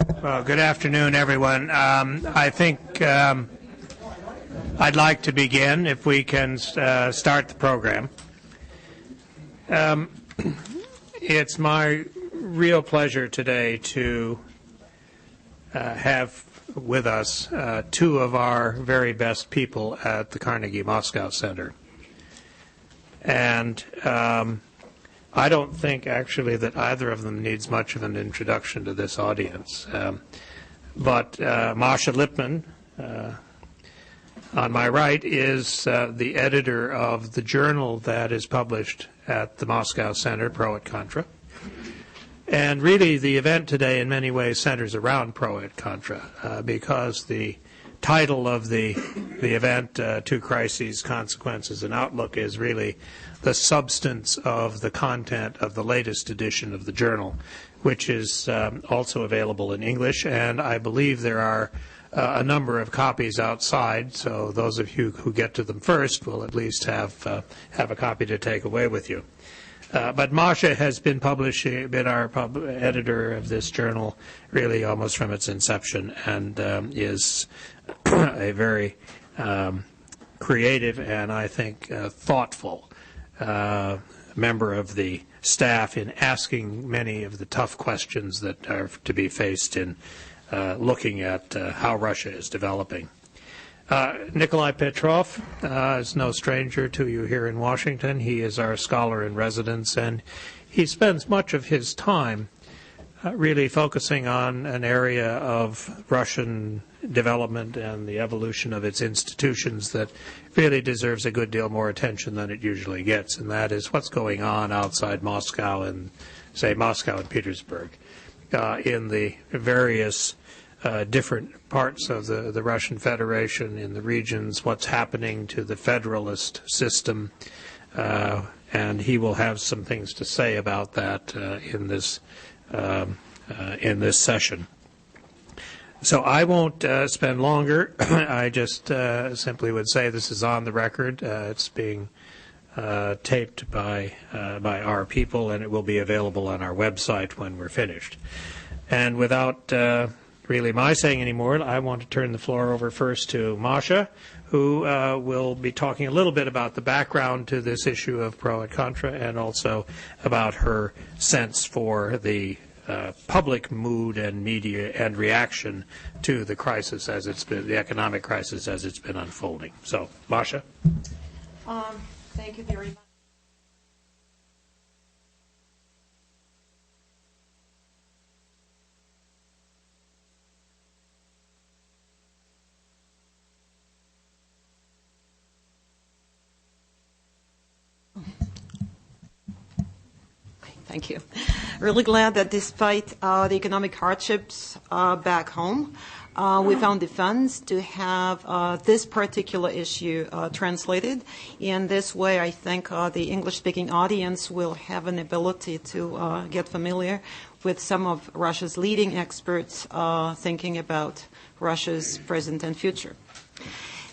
Well, good afternoon, everyone. I think I'd like to begin, if we can start the program. It's my real pleasure today to have with us two of our very best people at the Carnegie Moscow Center. And I don't think, actually, that either of them needs much of an introduction to this audience. But Masha Lipman, on my right, is the editor of the journal that is published at the Moscow Center, Pro et Contra. And really, the event today in many ways centers around Pro et Contra, because the title of the event, Two Crises, Consequences, and Outlook, is really the substance of the content of the latest edition of the journal, which is also available in English. And I believe there are a number of copies outside, so those of you who get to them first will at least have a copy to take away with you. But Masha has been our editor of this journal really almost from its inception, and is a very creative and, I think, thoughtful member of the staff in asking many of the tough questions that are to be faced in looking at how Russia is developing. Nikolai Petrov is no stranger to you here in Washington. He is our scholar in residence, and he spends much of his time really focusing on an area of Russian development and the evolution of its institutions that really deserves a good deal more attention than it usually gets, and that is what's going on outside Moscow and, say, Moscow and Petersburg, in the various different parts of the Russian Federation, in the regions, what's happening to the federalist system, and he will have some things to say about that in this session. So I won't spend longer. I just simply would say this is on the record. It's being taped by our people, and it will be available on our website when we're finished. And without really my saying any more, I want to turn the floor over first to Masha, who will be talking a little bit about the background to this issue of Pro et Contra, and also about her sense for the public mood and media and reaction to the crisis as it's been, the economic crisis as it's been unfolding. So, Masha. Thank you very much. Thank you. Really glad that despite the economic hardships back home, we found the funds to have this particular issue translated. In this way, I think the English-speaking audience will have an ability to get familiar with some of Russia's leading experts thinking about Russia's present and future.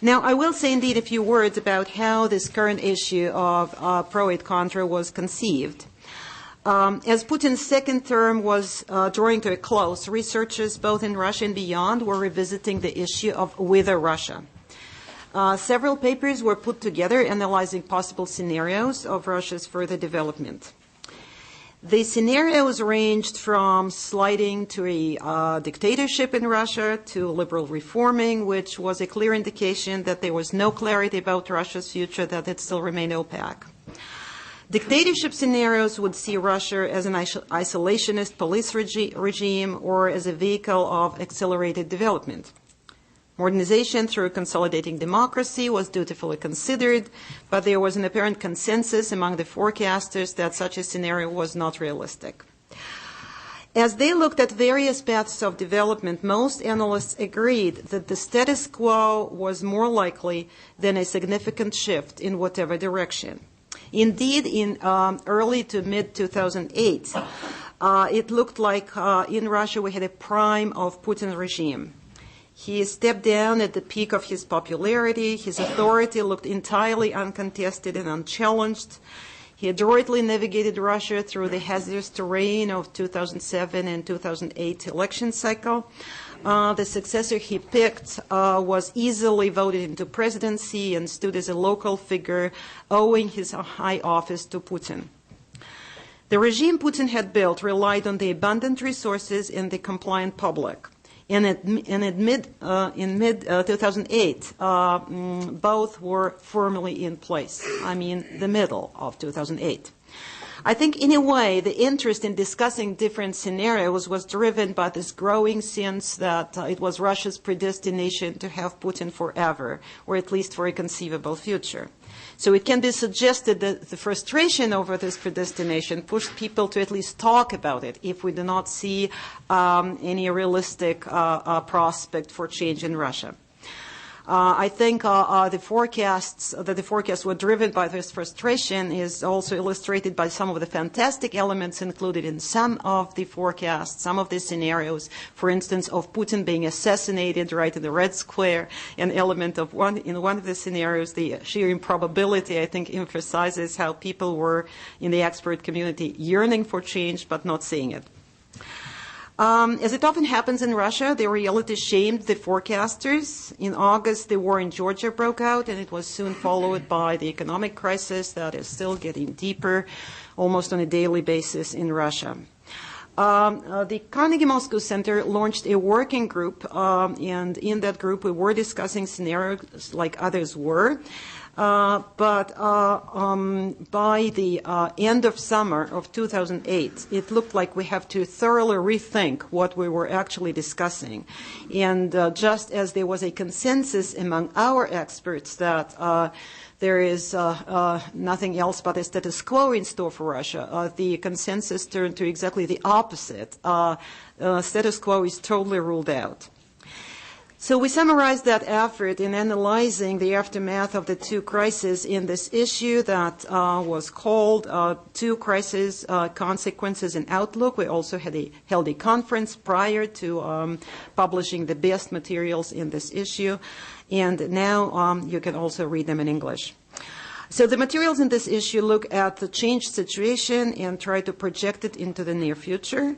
Now, I will say indeed a few words about how this current issue of Pro et Contra was conceived. As Putin's second term was drawing to a close, researchers both in Russia and beyond were revisiting the issue of whether Russia. Several papers were put together analyzing possible scenarios of Russia's further development. The scenarios ranged from sliding to a dictatorship in Russia to liberal reforming, which was a clear indication that there was no clarity about Russia's future, that it still remained opaque. Dictatorship scenarios would see Russia as an isolationist police regime or as a vehicle of accelerated development. Modernization through consolidating democracy was dutifully considered, but there was an apparent consensus among the forecasters that such a scenario was not realistic. As they looked at various paths of development, most analysts agreed that the status quo was more likely than a significant shift in whatever direction. Indeed, in early to mid-2008, it looked like in Russia we had a prime of Putin's regime. He stepped down at the peak of his popularity. His authority looked entirely uncontested and unchallenged. He adroitly navigated Russia through the hazardous terrain of 2007 and 2008 election cycle. The successor he picked was easily voted into presidency and stood as a local figure, owing his high office to Putin. The regime Putin had built relied on the abundant resources and the compliant public. And in mid-2008, both were firmly in place. I mean, the middle of 2008. I think, in a way, the interest in discussing different scenarios was driven by this growing sense that it was Russia's predestination to have Putin forever, or at least for a conceivable future. So it can be suggested that the frustration over this predestination pushed people to at least talk about it if we do not see any realistic prospect for change in Russia. I think the forecasts were driven by this frustration is also illustrated by some of the fantastic elements included in some of the forecasts, some of the scenarios, for instance, of Putin being assassinated right in the Red Square. An element of in one of the scenarios, the sheer improbability, I think, emphasizes how people were in the expert community yearning for change but not seeing it. As it often happens in Russia, the reality shamed the forecasters. In August, the war in Georgia broke out, and it was soon followed by the economic crisis that is still getting deeper, almost on a daily basis in Russia. The Carnegie Moscow Center launched a working group, and in that group we were discussing scenarios like others were. But by the end of summer of 2008, it looked like we have to thoroughly rethink what we were actually discussing. And just as there was a consensus among our experts that there is nothing else but a status quo in store for Russia, the consensus turned to exactly the opposite. Status quo is totally ruled out. So we summarized that effort in analyzing the aftermath of the two crises in this issue that was called Two Crises, Consequences and Outlook. We also held a conference prior to publishing the best materials in this issue. And now you can also read them in English. So the materials in this issue look at the changed situation and try to project it into the near future.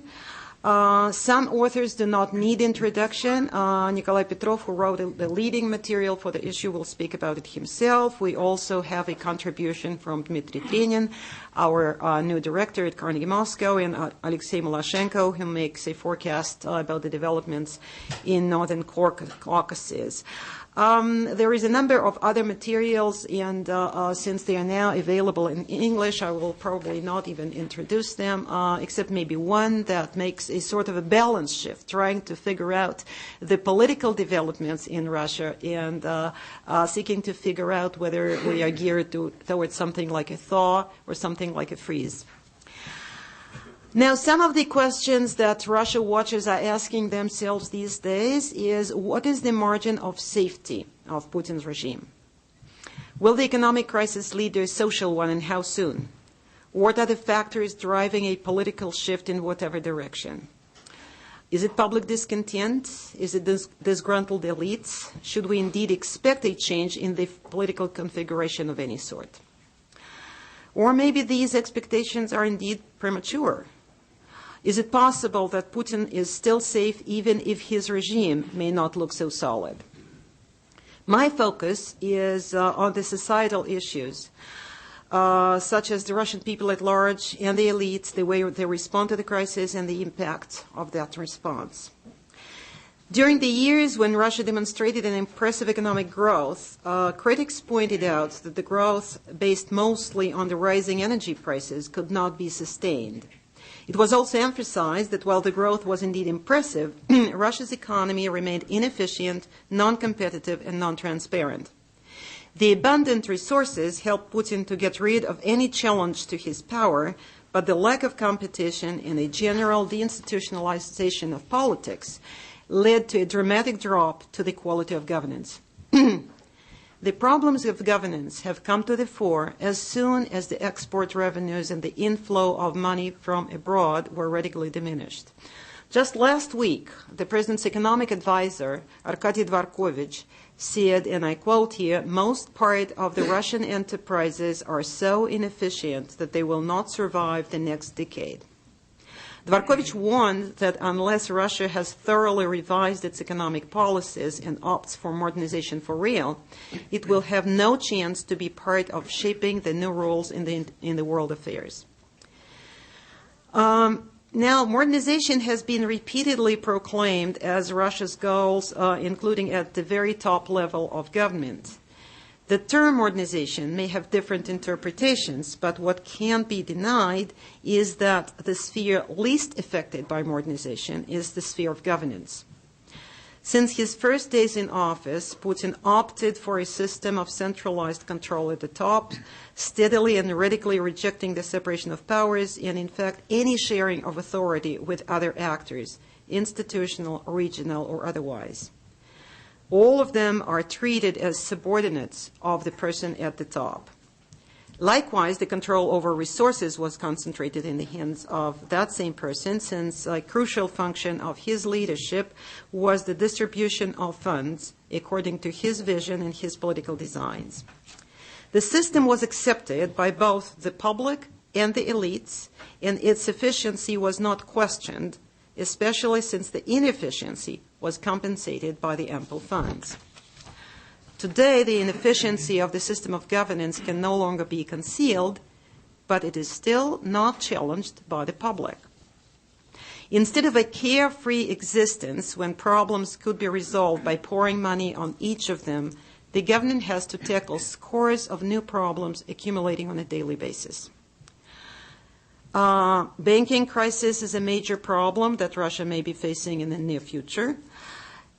Some authors do not need introduction. Nikolai Petrov, who wrote the leading material for the issue, will speak about it himself. We also have a contribution from Dmitry Trenin, our new director at Carnegie Moscow, and Alexei Maloshenko, who makes a forecast about the developments in Northern Caucasus. There is a number of other materials, and since they are now available in English, I will probably not even introduce them, except maybe one that makes a sort of a balance shift, trying to figure out the political developments in Russia and seeking to figure out whether we are geared towards something like a thaw or something like a freeze. Now, some of the questions that Russia watchers are asking themselves these days is, what is the margin of safety of Putin's regime? Will the economic crisis lead to a social one, and how soon? What are the factors driving a political shift in whatever direction? Is it public discontent? Is it disgruntled elites? Should we indeed expect a change in the political configuration of any sort? Or maybe these expectations are indeed premature. Is it possible that Putin is still safe even if his regime may not look so solid? My focus is on the societal issues, such as the Russian people at large and the elites, the way they respond to the crisis and the impact of that response. During the years when Russia demonstrated an impressive economic growth, critics pointed out that the growth, based mostly on the rising energy prices, could not be sustained. It was also emphasized that while the growth was indeed impressive, Russia's economy remained inefficient, non-competitive, and non-transparent. The abundant resources helped Putin to get rid of any challenge to his power, but the lack of competition and a general deinstitutionalization of politics led to a dramatic drop to the quality of governance. The problems of governance have come to the fore as soon as the export revenues and the inflow of money from abroad were radically diminished. Just last week, the president's economic advisor, Arkady Dvorkovich, said, and I quote here, "Most part of the Russian enterprises are so inefficient that they will not survive the next decade." Dvorkovich warned that unless Russia has thoroughly revised its economic policies and opts for modernization for real, it will have no chance to be part of shaping the new rules in the world affairs. Now, modernization has been repeatedly proclaimed as Russia's goals, including at the very top level of government. The term modernization may have different interpretations, but what can't be denied is that the sphere least affected by modernization is the sphere of governance. Since his first days in office, Putin opted for a system of centralized control at the top, steadily and radically rejecting the separation of powers and, in fact, any sharing of authority with other actors, institutional, regional, or otherwise. All of them are treated as subordinates of the person at the top. Likewise, the control over resources was concentrated in the hands of that same person, since a crucial function of his leadership was the distribution of funds according to his vision and his political designs. The system was accepted by both the public and the elites, and its efficiency was not questioned, especially since the inefficiency was compensated by the ample funds. Today, the inefficiency of the system of governance can no longer be concealed, but it is still not challenged by the public. Instead of a carefree existence when problems could be resolved by pouring money on each of them, the government has to tackle scores of new problems accumulating on a daily basis. Banking crisis is a major problem that Russia may be facing in the near future.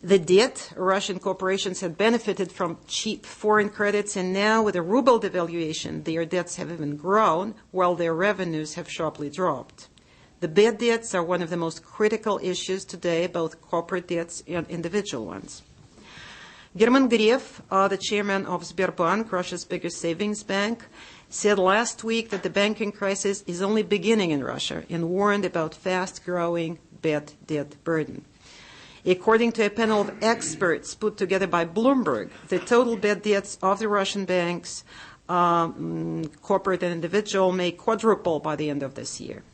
The debt, Russian corporations had benefited from cheap foreign credits, and now with a ruble devaluation, their debts have even grown, while their revenues have sharply dropped. The bad debts are one of the most critical issues today, both corporate debts and individual ones. German Gref, the chairman of Sberbank, Russia's biggest savings bank, said last week that the banking crisis is only beginning in Russia and warned about fast-growing bad debt burden. According to a panel of experts put together by Bloomberg, the total bad debts of the Russian banks, corporate and individual, may quadruple by the end of this year.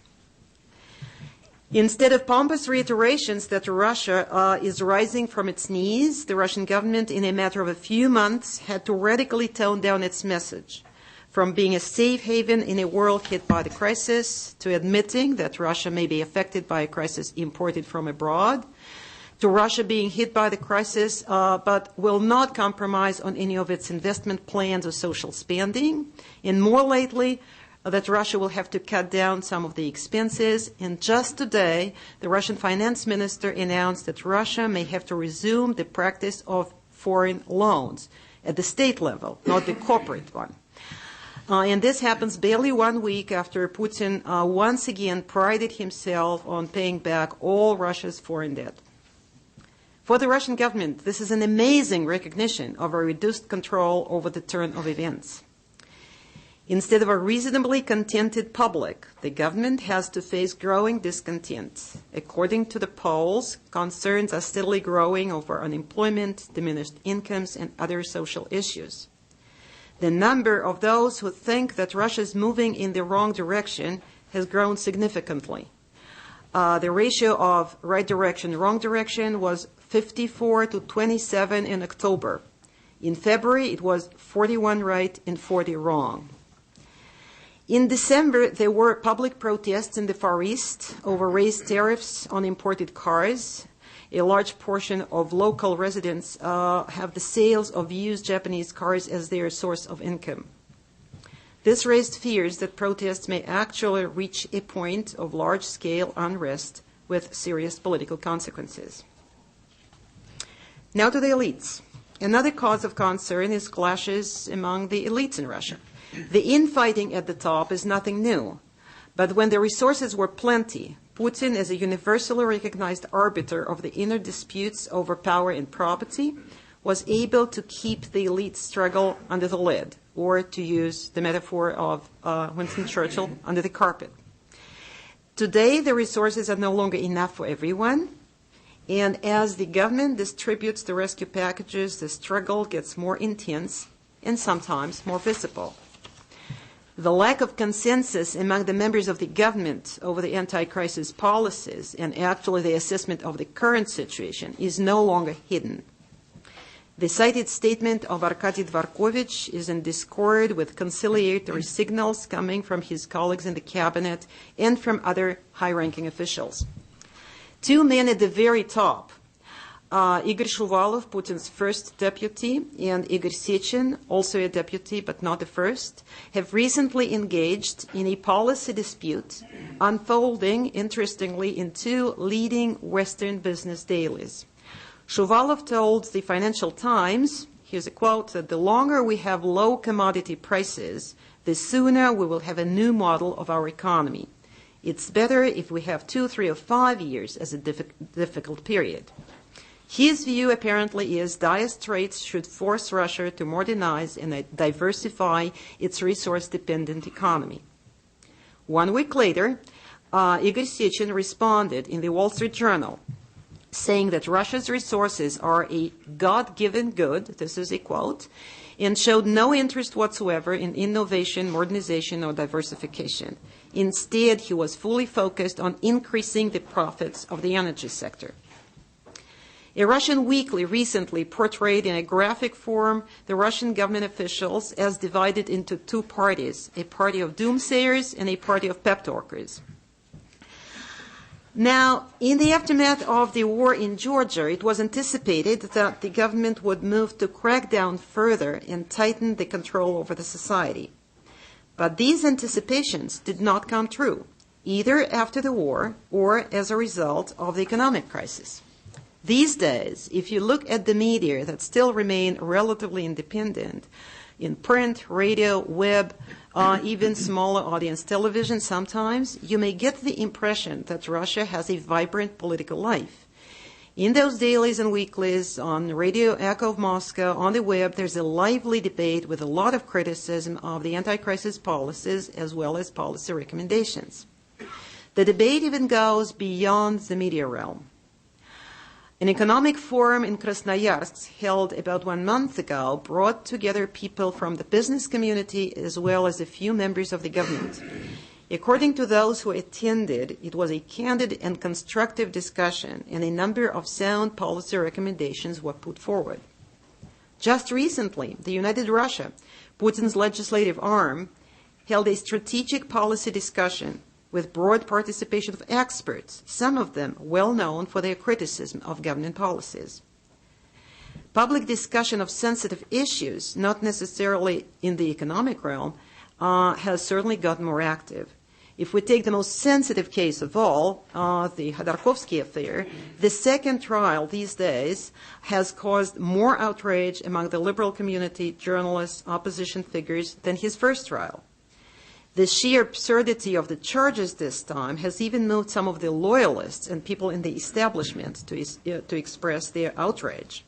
Instead of pompous reiterations that Russia is rising from its knees, the Russian government, in a matter of a few months, had to radically tone down its message, from being a safe haven in a world hit by the crisis, to admitting that Russia may be affected by a crisis imported from abroad, to Russia being hit by the crisis but will not compromise on any of its investment plans or social spending, and more lately, that Russia will have to cut down some of the expenses. And just today, the Russian finance minister announced that Russia may have to resume the practice of foreign loans at the state level, not the corporate one. And this happens barely 1 week after Putin once again prided himself on paying back all Russia's foreign debt. For the Russian government, this is an amazing recognition of a reduced control over the turn of events. Instead of a reasonably contented public, the government has to face growing discontent. According to the polls, concerns are steadily growing over unemployment, diminished incomes, and other social issues. The number of those who think that Russia is moving in the wrong direction has grown significantly. The ratio of right direction, wrong direction was 54 to 27 in October. In February, it was 41 right and 40 wrong. In December, there were public protests in the Far East over raised tariffs on imported cars. A large portion of local residents have the sales of used Japanese cars as their source of income. This raised fears that protests may actually reach a point of large-scale unrest with serious political consequences. Now to the elites. Another cause of concern is clashes among the elites in Russia. The infighting at the top is nothing new, but when the resources were plenty, Putin, as a universally recognized arbiter of the inner disputes over power and property, was able to keep the elite struggle under the lid, or to use the metaphor of Winston Churchill, under the carpet. Today, the resources are no longer enough for everyone. And as the government distributes the rescue packages, the struggle gets more intense and sometimes more visible. The lack of consensus among the members of the government over the anti-crisis policies and actually the assessment of the current situation is no longer hidden. The cited statement of Arkady Dvorkovich is in discord with conciliatory signals coming from his colleagues in the cabinet and from other high-ranking officials. Two men at the very top, Igor Shuvalov, Putin's first deputy, and Igor Sechin, also a deputy but not the first, have recently engaged in a policy dispute unfolding, interestingly, in two leading Western business dailies. Shuvalov told the Financial Times, here's a quote, that the longer we have low commodity prices, the sooner we will have a new model of our economy. It's better if we have 2, 3, or 5 years as a difficult period. His view apparently is dire straits should force Russia to modernize and diversify its resource-dependent economy. 1 week later, Igor Sechin responded in the Wall Street Journal, saying that Russia's resources are a God-given good, this is a quote, and showed no interest whatsoever in innovation, modernization, or diversification. Instead, he was fully focused on increasing the profits of the energy sector. A Russian weekly recently portrayed in a graphic form the Russian government officials as divided into two parties, a party of doomsayers and a party of pep talkers. Now, in the aftermath of the war in Georgia, it was anticipated that the government would move to crack down further and tighten the control over the society. But these anticipations did not come true, either after the war or as a result of the economic crisis. These days, if you look at the media that still remain relatively independent, in print, radio, web, even smaller audience television sometimes, you may get the impression that Russia has a vibrant political life. In those dailies and weeklies, on Radio Echo of Moscow, on the web, there's a lively debate with a lot of criticism of the anti-crisis policies as well as policy recommendations. The debate even goes beyond the media realm. An economic forum in Krasnoyarsk held about 1 month ago brought together people from the business community as well as a few members of the government. According to those who attended, it was a candid and constructive discussion, and a number of sound policy recommendations were put forward. Just recently, the United Russia, Putin's legislative arm, held a strategic policy discussion with broad participation of experts, some of them well known for their criticism of government policies. Public discussion of sensitive issues, not necessarily in the economic realm, has certainly gotten more active. If we take the most sensitive case of all, the Khodorkovsky affair, the second trial these days has caused more outrage among the liberal community, journalists, opposition figures than his first trial. The sheer absurdity of the charges this time has even moved some of the loyalists and people in the establishment to express their outrage.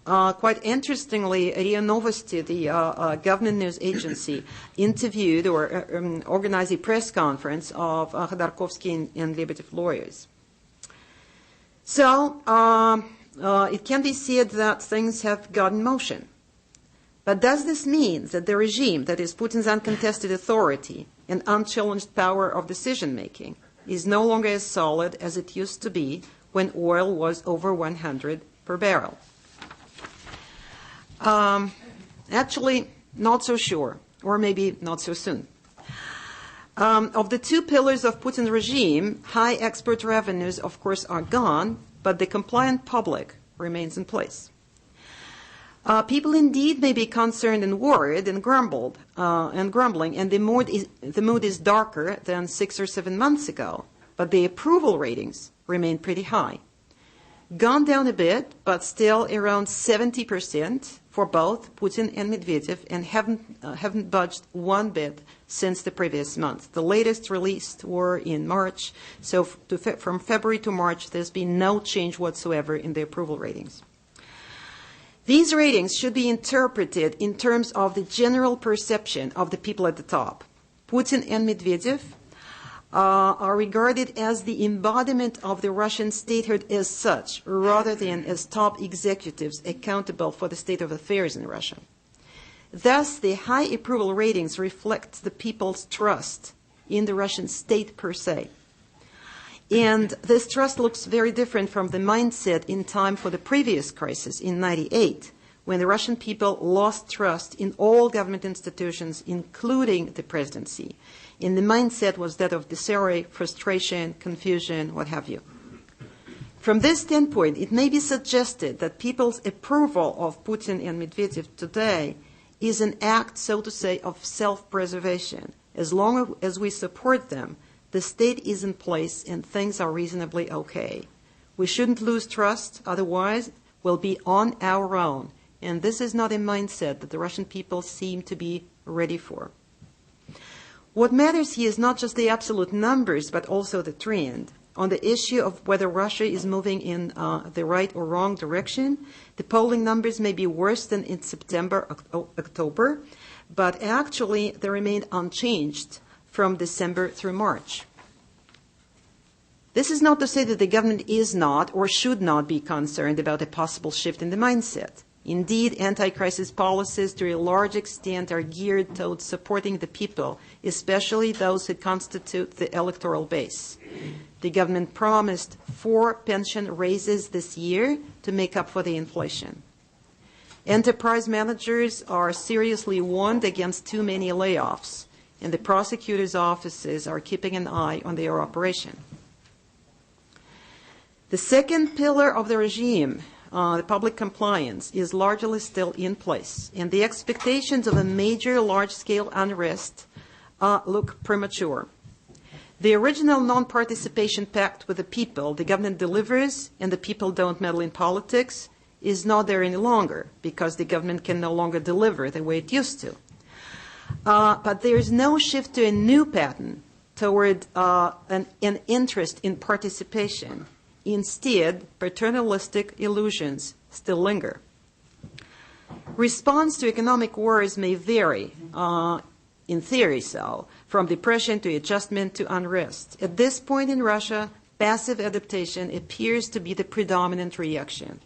Quite interestingly, RIA Novosti, the government news agency, interviewed or organized a press conference of Khodorkovsky and Lebedev lawyers. So it can be said that things have gotten motion. But does this mean that the regime, that is Putin's uncontested authority and unchallenged power of decision-making, is no longer as solid as it used to be when oil was over 100 per barrel? Actually, not so sure, or maybe not so soon. Of the two pillars of Putin's regime, high export revenues, of course, are gone, but the compliant public remains in place. People indeed may be concerned and worried and grumbling, and the mood is darker than 6 or 7 months ago, but the approval ratings remain pretty high. Gone down a bit, but still around 70% for both Putin and Medvedev, and haven't budged one bit since the previous month. The latest released were in March, so from February to March, there's been no change whatsoever in the approval ratings. These ratings should be interpreted in terms of the general perception of the people at the top. Putin and Medvedev are regarded as the embodiment of the Russian statehood as such, rather than as top executives accountable for the state of affairs in Russia. Thus, the high approval ratings reflect the people's trust in the Russian state per se. And this trust looks very different from the mindset in time for the previous crisis in 1998, when the Russian people lost trust in all government institutions, including the presidency. And the mindset was that of disarray, frustration, confusion, what have you. From this standpoint, it may be suggested that people's approval of Putin and Medvedev today is an act, so to say, of self-preservation. As long as we support them, the state is in place and things are reasonably okay. We shouldn't lose trust, otherwise we'll be on our own. And this is not a mindset that the Russian people seem to be ready for. What matters here is not just the absolute numbers, but also the trend. On the issue of whether Russia is moving in the right or wrong direction, the polling numbers may be worse than in September, October, but actually they remained unchanged from December through March. This is not to say that the government is not or should not be concerned about a possible shift in the mindset. Indeed, anti-crisis policies to a large extent are geared towards supporting the people, especially those who constitute the electoral base. The government promised 4 pension raises this year to make up for the inflation. Enterprise managers are seriously warned against too many layoffs, and the prosecutors' offices are keeping an eye on their operation. The second pillar of the regime, the public compliance, is largely still in place, and the expectations of a major large-scale unrest look premature. The original non-participation pact with the people, the government delivers and the people don't meddle in politics, is not there any longer because the government can no longer deliver the way it used to. But there is no shift to a new pattern toward an interest in participation. Instead, paternalistic illusions still linger. Response to economic worries may vary, in theory so, from depression to adjustment to unrest. At this point in Russia, passive adaptation appears to be the predominant reaction.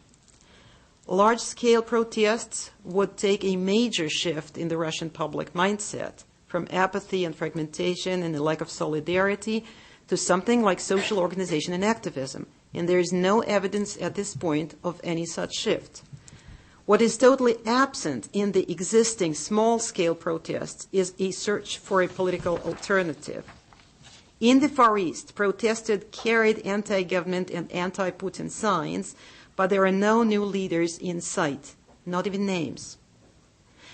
Large-scale protests would take a major shift in the Russian public mindset, from apathy and fragmentation and a lack of solidarity to something like social organization and activism. And there is no evidence at this point of any such shift. What is totally absent in the existing small-scale protests is a search for a political alternative. In the Far East, protesters carried anti-government and anti-Putin signs, but there are no new leaders in sight, not even names.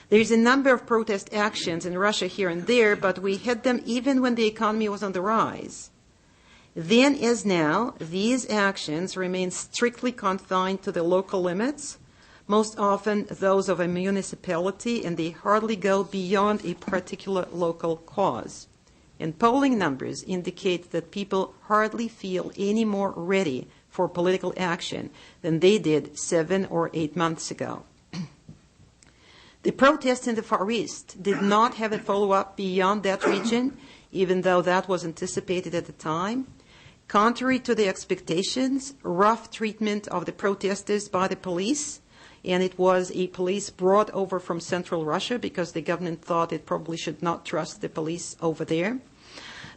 There is a number of protest actions in Russia here and there, but we had them even when the economy was on the rise. Then, as now, these actions remain strictly confined to the local limits, most often those of a municipality, and they hardly go beyond a particular local cause. And polling numbers indicate that people hardly feel any more ready for political action than they did 7 or 8 months ago. The protests in the Far East did not have a follow-up beyond that region, even though that was anticipated at the time. Contrary to the expectations, rough treatment of the protesters by the police, and it was a police brought over from central Russia because the government thought it probably should not trust the police over there.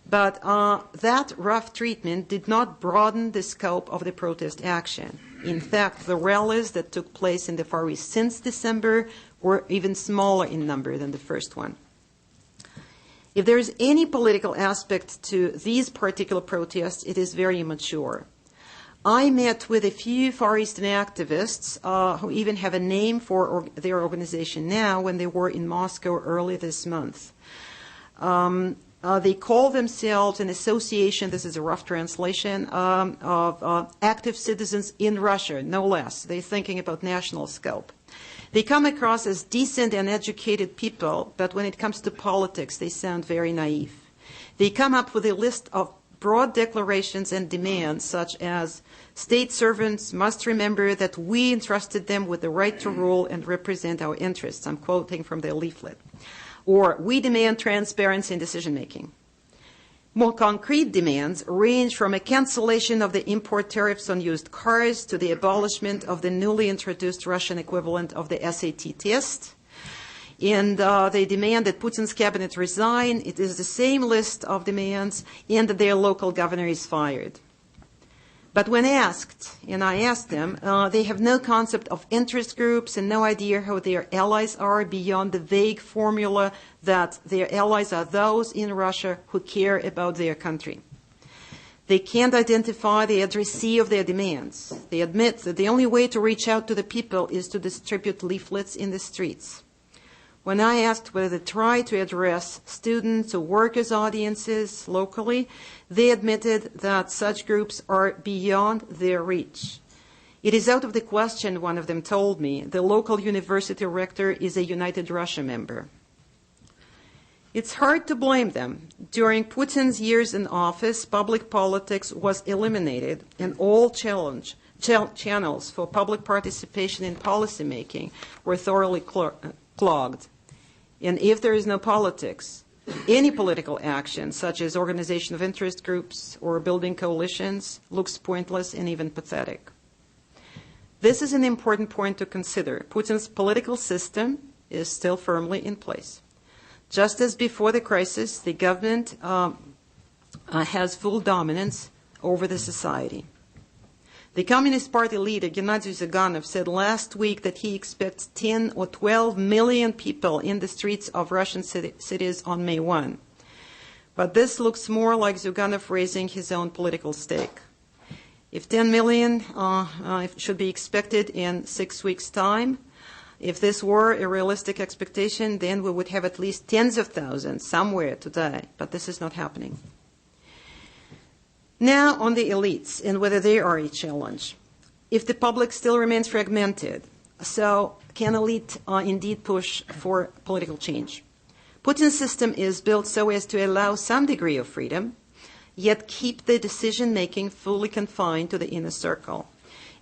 But that rough treatment did not broaden the scope of the protest action. In fact, the rallies that took place in the Far East since December were even smaller in number than the first one. If there is any political aspect to these particular protests, it is very immature. I met with a few Far Eastern activists who even have a name for their organization now when they were in Moscow early this month. They call themselves an association, this is a rough translation, of active citizens in Russia, no less. They're thinking about national scope. They come across as decent and educated people, but when it comes to politics, they sound very naive. They come up with a list of broad declarations and demands, such as state servants must remember that we entrusted them with the right to rule and represent our interests. I'm quoting from their leaflet. Or, we demand transparency in decision-making. More concrete demands range from a cancellation of the import tariffs on used cars to the abolishment of the newly introduced Russian equivalent of the SAT test. And they demand that Putin's cabinet resign. It is the same list of demands, and that their local governor is fired. But when asked, and I asked them, they have no concept of interest groups and no idea who their allies are beyond the vague formula that their allies are those in Russia who care about their country. They can't identify the addressee of their demands. They admit that the only way to reach out to the people is to distribute leaflets in the streets. When I asked whether they try to address students or workers' audiences locally, they admitted that such groups are beyond their reach. It is out of the question, one of them told me. The local university rector is a United Russia member. It's hard to blame them. During Putin's years in office, public politics was eliminated and all channels for public participation in policymaking were thoroughly clogged. And if there is no politics, any political action, such as organization of interest groups or building coalitions, looks pointless and even pathetic. This is an important point to consider. Putin's political system is still firmly in place. Just as before the crisis, the government has full dominance over the society. The Communist Party leader, Gennady Zyuganov, said last week that he expects 10 or 12 million people in the streets of Russian cities on May 1. But this looks more like Zyuganov raising his own political stake. If 10 million should be expected in 6 weeks' time, if this were a realistic expectation, then we would have at least tens of thousands somewhere today. But this is not happening. Now on the elites and whether they are a challenge. If the public still remains fragmented, so can elite indeed push for political change? Putin's system is built so as to allow some degree of freedom, yet keep the decision-making fully confined to the inner circle.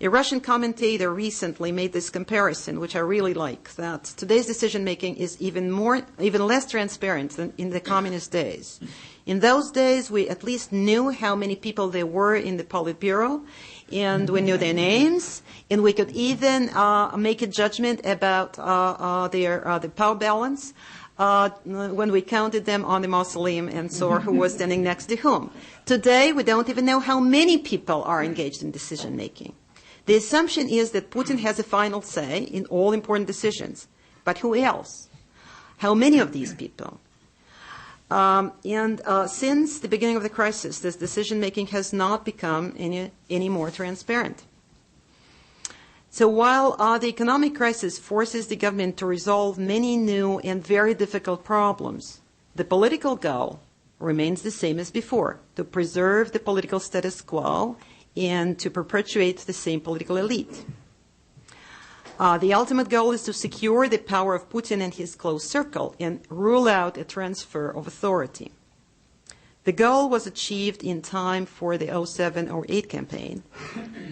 A Russian commentator recently made this comparison, which I really like, that today's decision-making is even less transparent than in the communist days. In those days, we at least knew how many people there were in the Politburo, and we knew their names, and we could even make a judgment about the power balance when we counted them on the mausoleum and saw who was standing next to whom. Today, we don't even know how many people are engaged in decision-making. The assumption is that Putin has a final say in all important decisions. But who else? How many of these people? Since the beginning of the crisis, this decision-making has not become any more transparent. So while the economic crisis forces the government to resolve many new and very difficult problems, the political goal remains the same as before, to preserve the political status quo and to perpetuate the same political elite. The ultimate goal is to secure the power of Putin and his close circle and rule out a transfer of authority. The goal was achieved in time for the 07-08 campaign,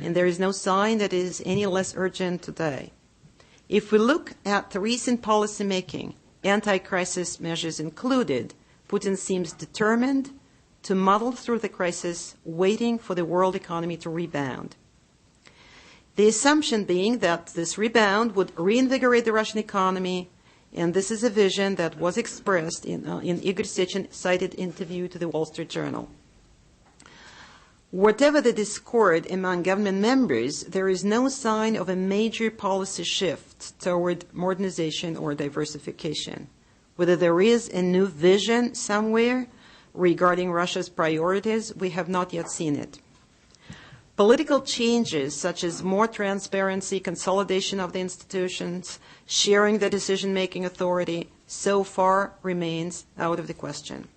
and there is no sign that it is any less urgent today. If we look at the recent policy making, anti-crisis measures included, Putin seems determined to muddle through the crisis, waiting for the world economy to rebound. The assumption being that this rebound would reinvigorate the Russian economy, and this is a vision that was expressed in Igor Sechin's cited interview to the Wall Street Journal. Whatever the discord among government members, there is no sign of a major policy shift toward modernization or diversification. Whether there is a new vision somewhere regarding Russia's priorities, we have not yet seen it. Political changes such as more transparency, consolidation of the institutions, sharing the decision-making authority, so far remains out of the question.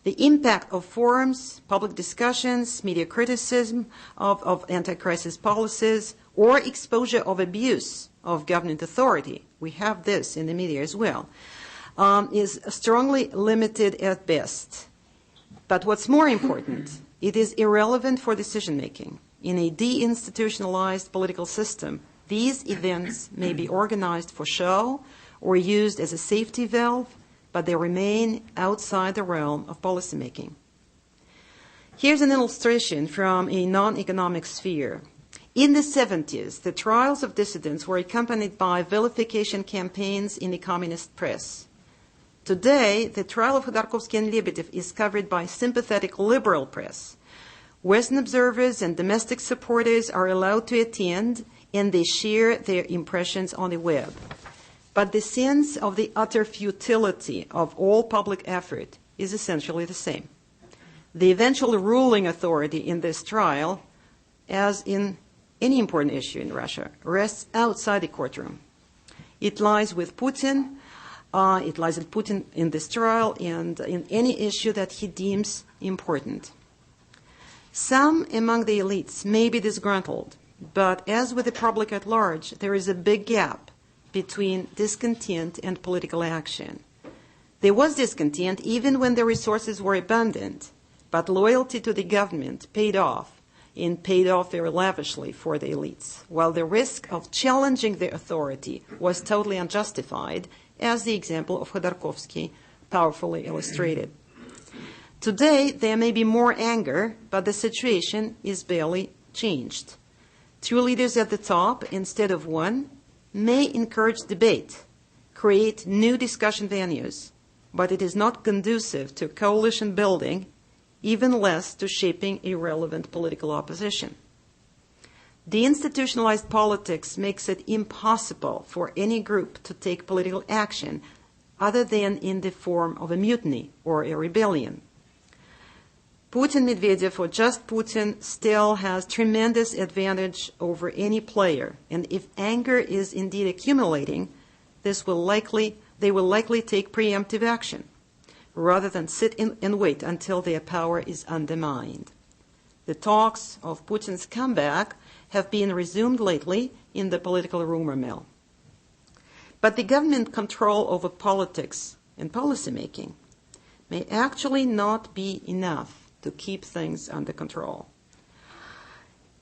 The impact of forums, public discussions, media criticism of anti-crisis policies, or exposure of abuse of government authority, we have this in the media as well, is strongly limited at best. But what's more important, it is irrelevant for decision-making. In a deinstitutionalized political system, these events may be organized for show or used as a safety valve, but they remain outside the realm of policymaking. Here's an illustration from a non-economic sphere. In the 70s, the trials of dissidents were accompanied by vilification campaigns in the communist press. Today, the trial of Khodorkovsky and Lebedev is covered by sympathetic liberal press. Western observers and domestic supporters are allowed to attend, and they share their impressions on the web. But the sense of the utter futility of all public effort is essentially the same. The eventual ruling authority in this trial, as in any important issue in Russia, rests outside the courtroom. It lies with Putin. It lies with Putin in this trial and in any issue that he deems important. Some among the elites may be disgruntled, but as with the public at large, there is a big gap between discontent and political action. There was discontent even when the resources were abundant, but loyalty to the government paid off, and paid off very lavishly for the elites, while the risk of challenging the authority was totally unjustified, as the example of Khodorkovsky powerfully illustrated. Today, there may be more anger, but the situation is barely changed. Two leaders at the top, instead of one, may encourage debate, create new discussion venues, but it is not conducive to coalition building, even less to shaping a relevant political opposition. Deinstitutionalized politics makes it impossible for any group to take political action other than in the form of a mutiny or a rebellion. Putin, Medvedev, or just Putin still has tremendous advantage over any player, and if anger is indeed accumulating, they will likely take preemptive action, rather than sit and wait until their power is undermined. The talks of Putin's comeback have been resumed lately in the political rumor mill. But the government control over politics and policymaking may actually not be enough to keep things under control.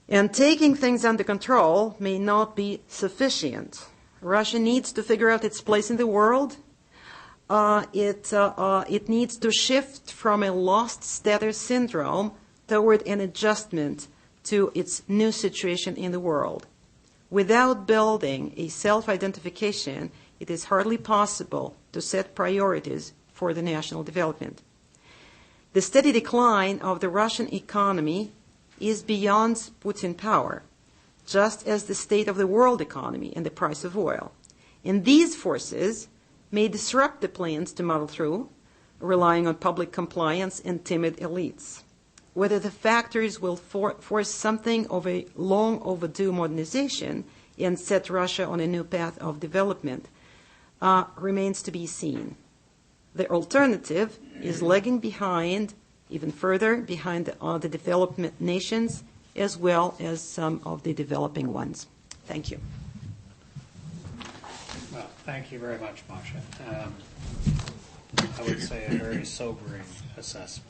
And taking things under control may not be sufficient. Russia needs to figure out its place in the world. It needs to shift from a lost status syndrome toward an adjustment to its new situation in the world. Without building a self-identification, it is hardly possible to set priorities for the national development. The steady decline of the Russian economy is beyond Putin power, just as the state of the world economy and the price of oil. And these forces may disrupt the plans to muddle through, relying on public compliance and timid elites. Whether the factors will force something of a long overdue modernization and set Russia on a new path of development remains to be seen. The alternative is lagging behind, even further behind the development nations, as well as some of the developing ones. Thank you. Well, thank you very much, Masha. I would say a very sobering assessment.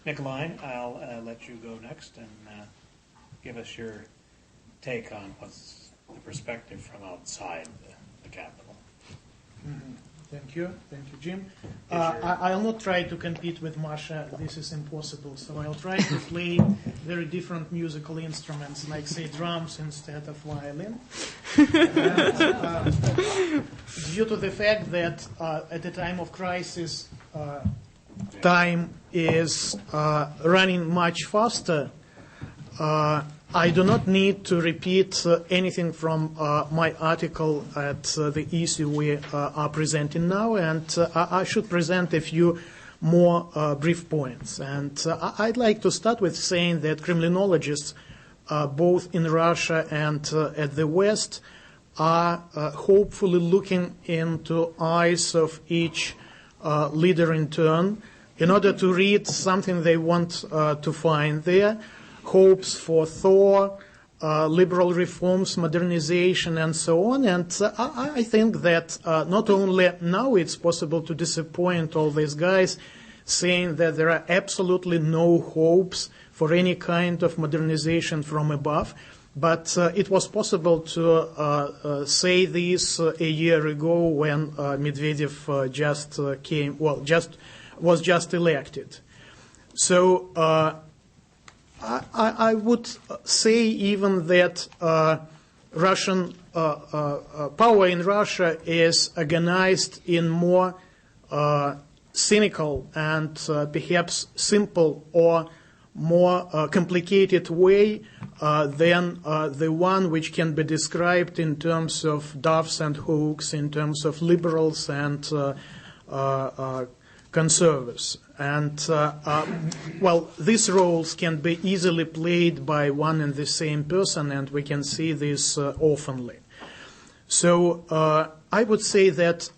Nikolai, I'll let you go next and give us your take on what's the perspective from outside the capital. Mm-hmm. Thank you, Jim. I'll not try to compete with Masha. This is impossible. So I'll try to play very different musical instruments, like say drums instead of violin. And, due to the fact that at the time of crisis, time is running much faster, I do not need to repeat anything from my article at the issue we are presenting now, and I should present a few more brief points. And I'd like to start with saying that criminologists, both in Russia and at the West, are hopefully looking into eyes of each leader in turn in order to read something they want to find there. Hopes for thaw, liberal reforms, modernization, and so on. And I think that not only now it's possible to disappoint all these guys, saying that there are absolutely no hopes for any kind of modernization from above, but it was possible to say this a year ago when Medvedev was just elected. So I would say even that Russian power in Russia is organized in more cynical and perhaps simple or more complicated way than the one which can be described in terms of doves and hawks, in terms of liberals and conservatives. And, well, these roles can be easily played by one and the same person, and we can see this oftenly. So I would say that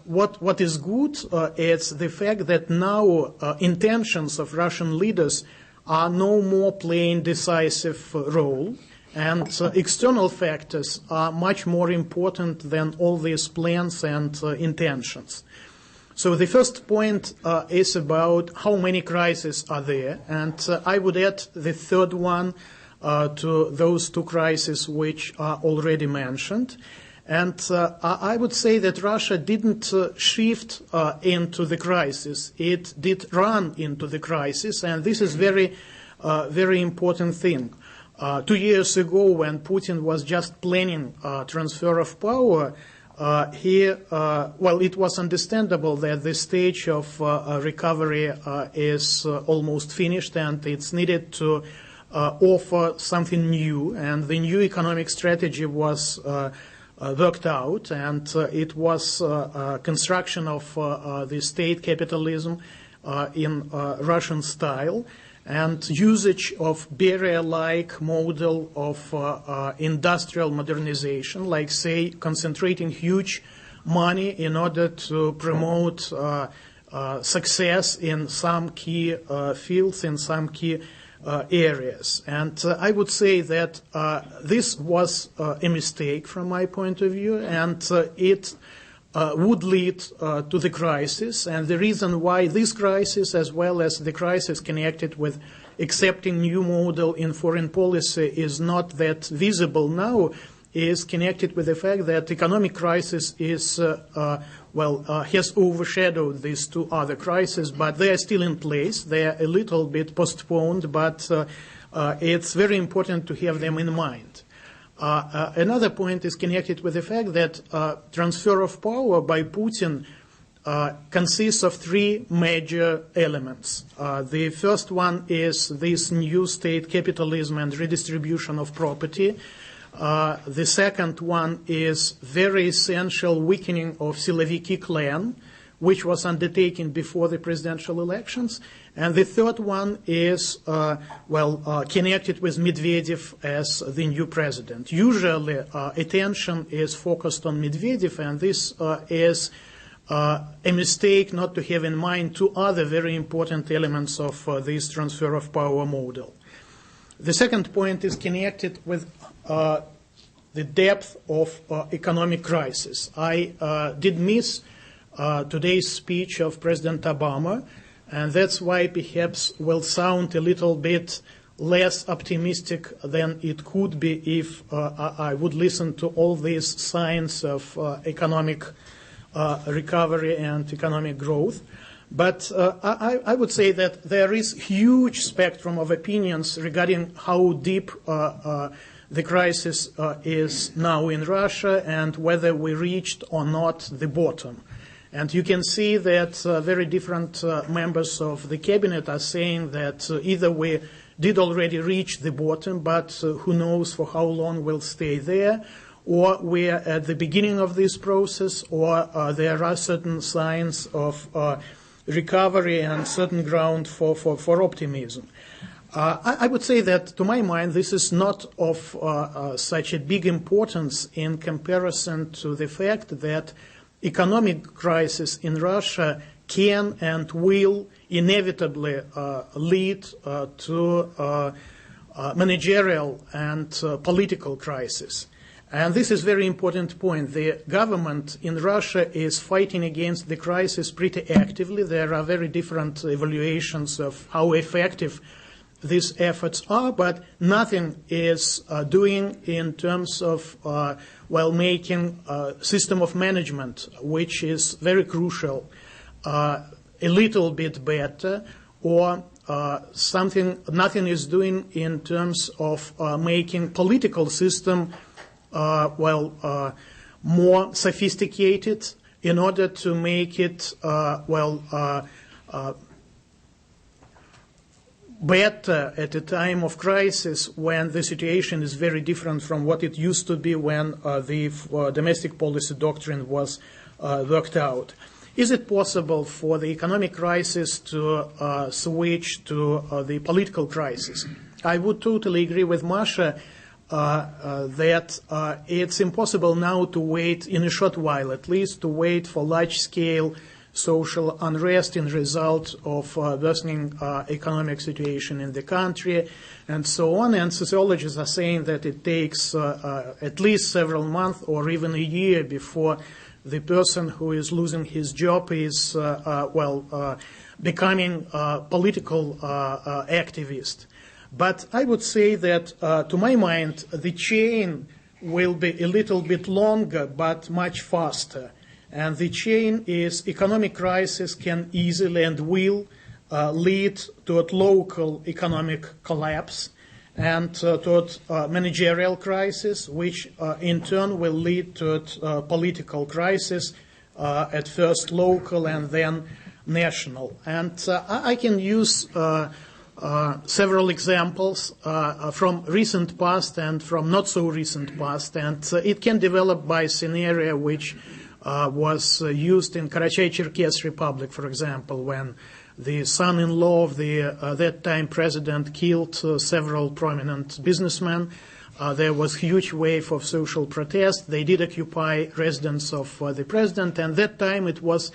what is good is the fact that now intentions of Russian leaders are no more playing decisive role, and external factors are much more important than all these plans and intentions. So the first point is about how many crises are there, and I would add the third one to those two crises which are already mentioned. And I would say that Russia didn't shift into the crisis. It did run into the crisis, and this is very important thing. 2 years ago, when Putin was just planning transfer of power, it was understandable that the stage of recovery is almost finished, and it's needed to offer something new. And the new economic strategy was worked out, and it was construction of the state capitalism in Russian style, and usage of barrier-like model of industrial modernization, like, say, concentrating huge money in order to promote success in some key fields, in some key areas. And I would say that this was a mistake from my point of view, and it would lead to the crisis. And the reason why this crisis, as well as the crisis connected with accepting new model in foreign policy, is not that visible now, is connected with the fact that economic crisis is has overshadowed these two other crises, but they are still in place. They are a little bit postponed, but it's very important to have them in mind. Another point is connected with the fact that transfer of power by Putin consists of three major elements. The first one is this new state capitalism and redistribution of property. The second one is very essential weakening of Siloviki clan, which was undertaken before the presidential elections. And the third one is, connected with Medvedev as the new president. Usually, attention is focused on Medvedev, and this is a mistake not to have in mind two other very important elements of this transfer of power model. The second point is connected with the depth of economic crisis. I did miss today's speech of President Obama, and that's why perhaps will sound a little bit less optimistic than it could be if I would listen to all these signs of economic recovery and economic growth. But I would say that there is huge spectrum of opinions regarding how deep the crisis is now in Russia and whether we reached or not the bottom. And you can see that very different members of the cabinet are saying that either we did already reach the bottom, but who knows for how long we'll stay there, or we are at the beginning of this process, or there are certain signs of recovery and certain ground for optimism. I would say that, to my mind, this is not of such a big importance in comparison to the fact that economic crisis in Russia can and will inevitably lead to managerial and political crisis. And this is a very important point. The government in Russia is fighting against the crisis pretty actively. There are very different evaluations of how effective these efforts are, but nothing is doing in terms of, making a system of management, which is very crucial, a little bit better, or nothing is doing in terms of making political system more sophisticated in order to make it better at a time of crisis when the situation is very different from what it used to be when the domestic policy doctrine was worked out. Is it possible for the economic crisis to switch to the political crisis? I would totally agree with Masha that it's impossible now to wait, in a short while at least, to wait for large-scale social unrest in result of worsening economic situation in the country and so on. And sociologists are saying that it takes at least several months or even a year before the person who is losing his job is, becoming a political activist. But I would say that, to my mind, the chain will be a little bit longer but much faster. And the chain is economic crisis can easily and will lead to a local economic collapse and toward managerial crisis, which in turn will lead to a political crisis, at first local and then national. And I can use several examples from recent past and from not so recent past, and it can develop by scenario which was used in Karachay-Cherkess Republic, for example, when the son-in-law of the that time president killed several prominent businessmen. There was a huge wave of social protest. They did occupy residence of the president, and that time it was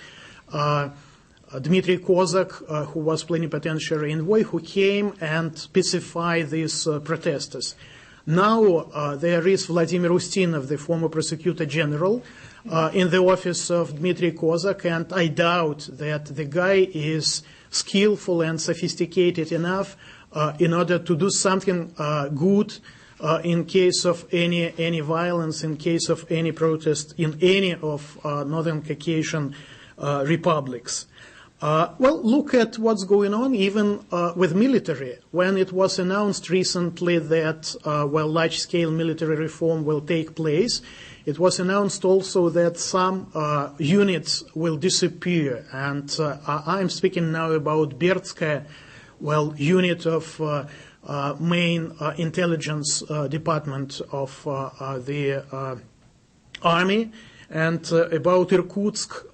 Dmitry Kozak, who was plenipotentiary envoy, who came and pacified these protesters. Now there is Vladimir Ustinov, the former prosecutor general, in the office of Dmitry Kozak, and I doubt that the guy is skillful and sophisticated enough in order to do something good in case of any violence, in case of any protest in any of Northern Caucasian republics. Well, look at what's going on even with military. When it was announced recently that large-scale military reform will take place, it was announced also that some units will disappear. And I'm speaking now about Bertskaya, unit of main intelligence department of the army, and about Irkutsk,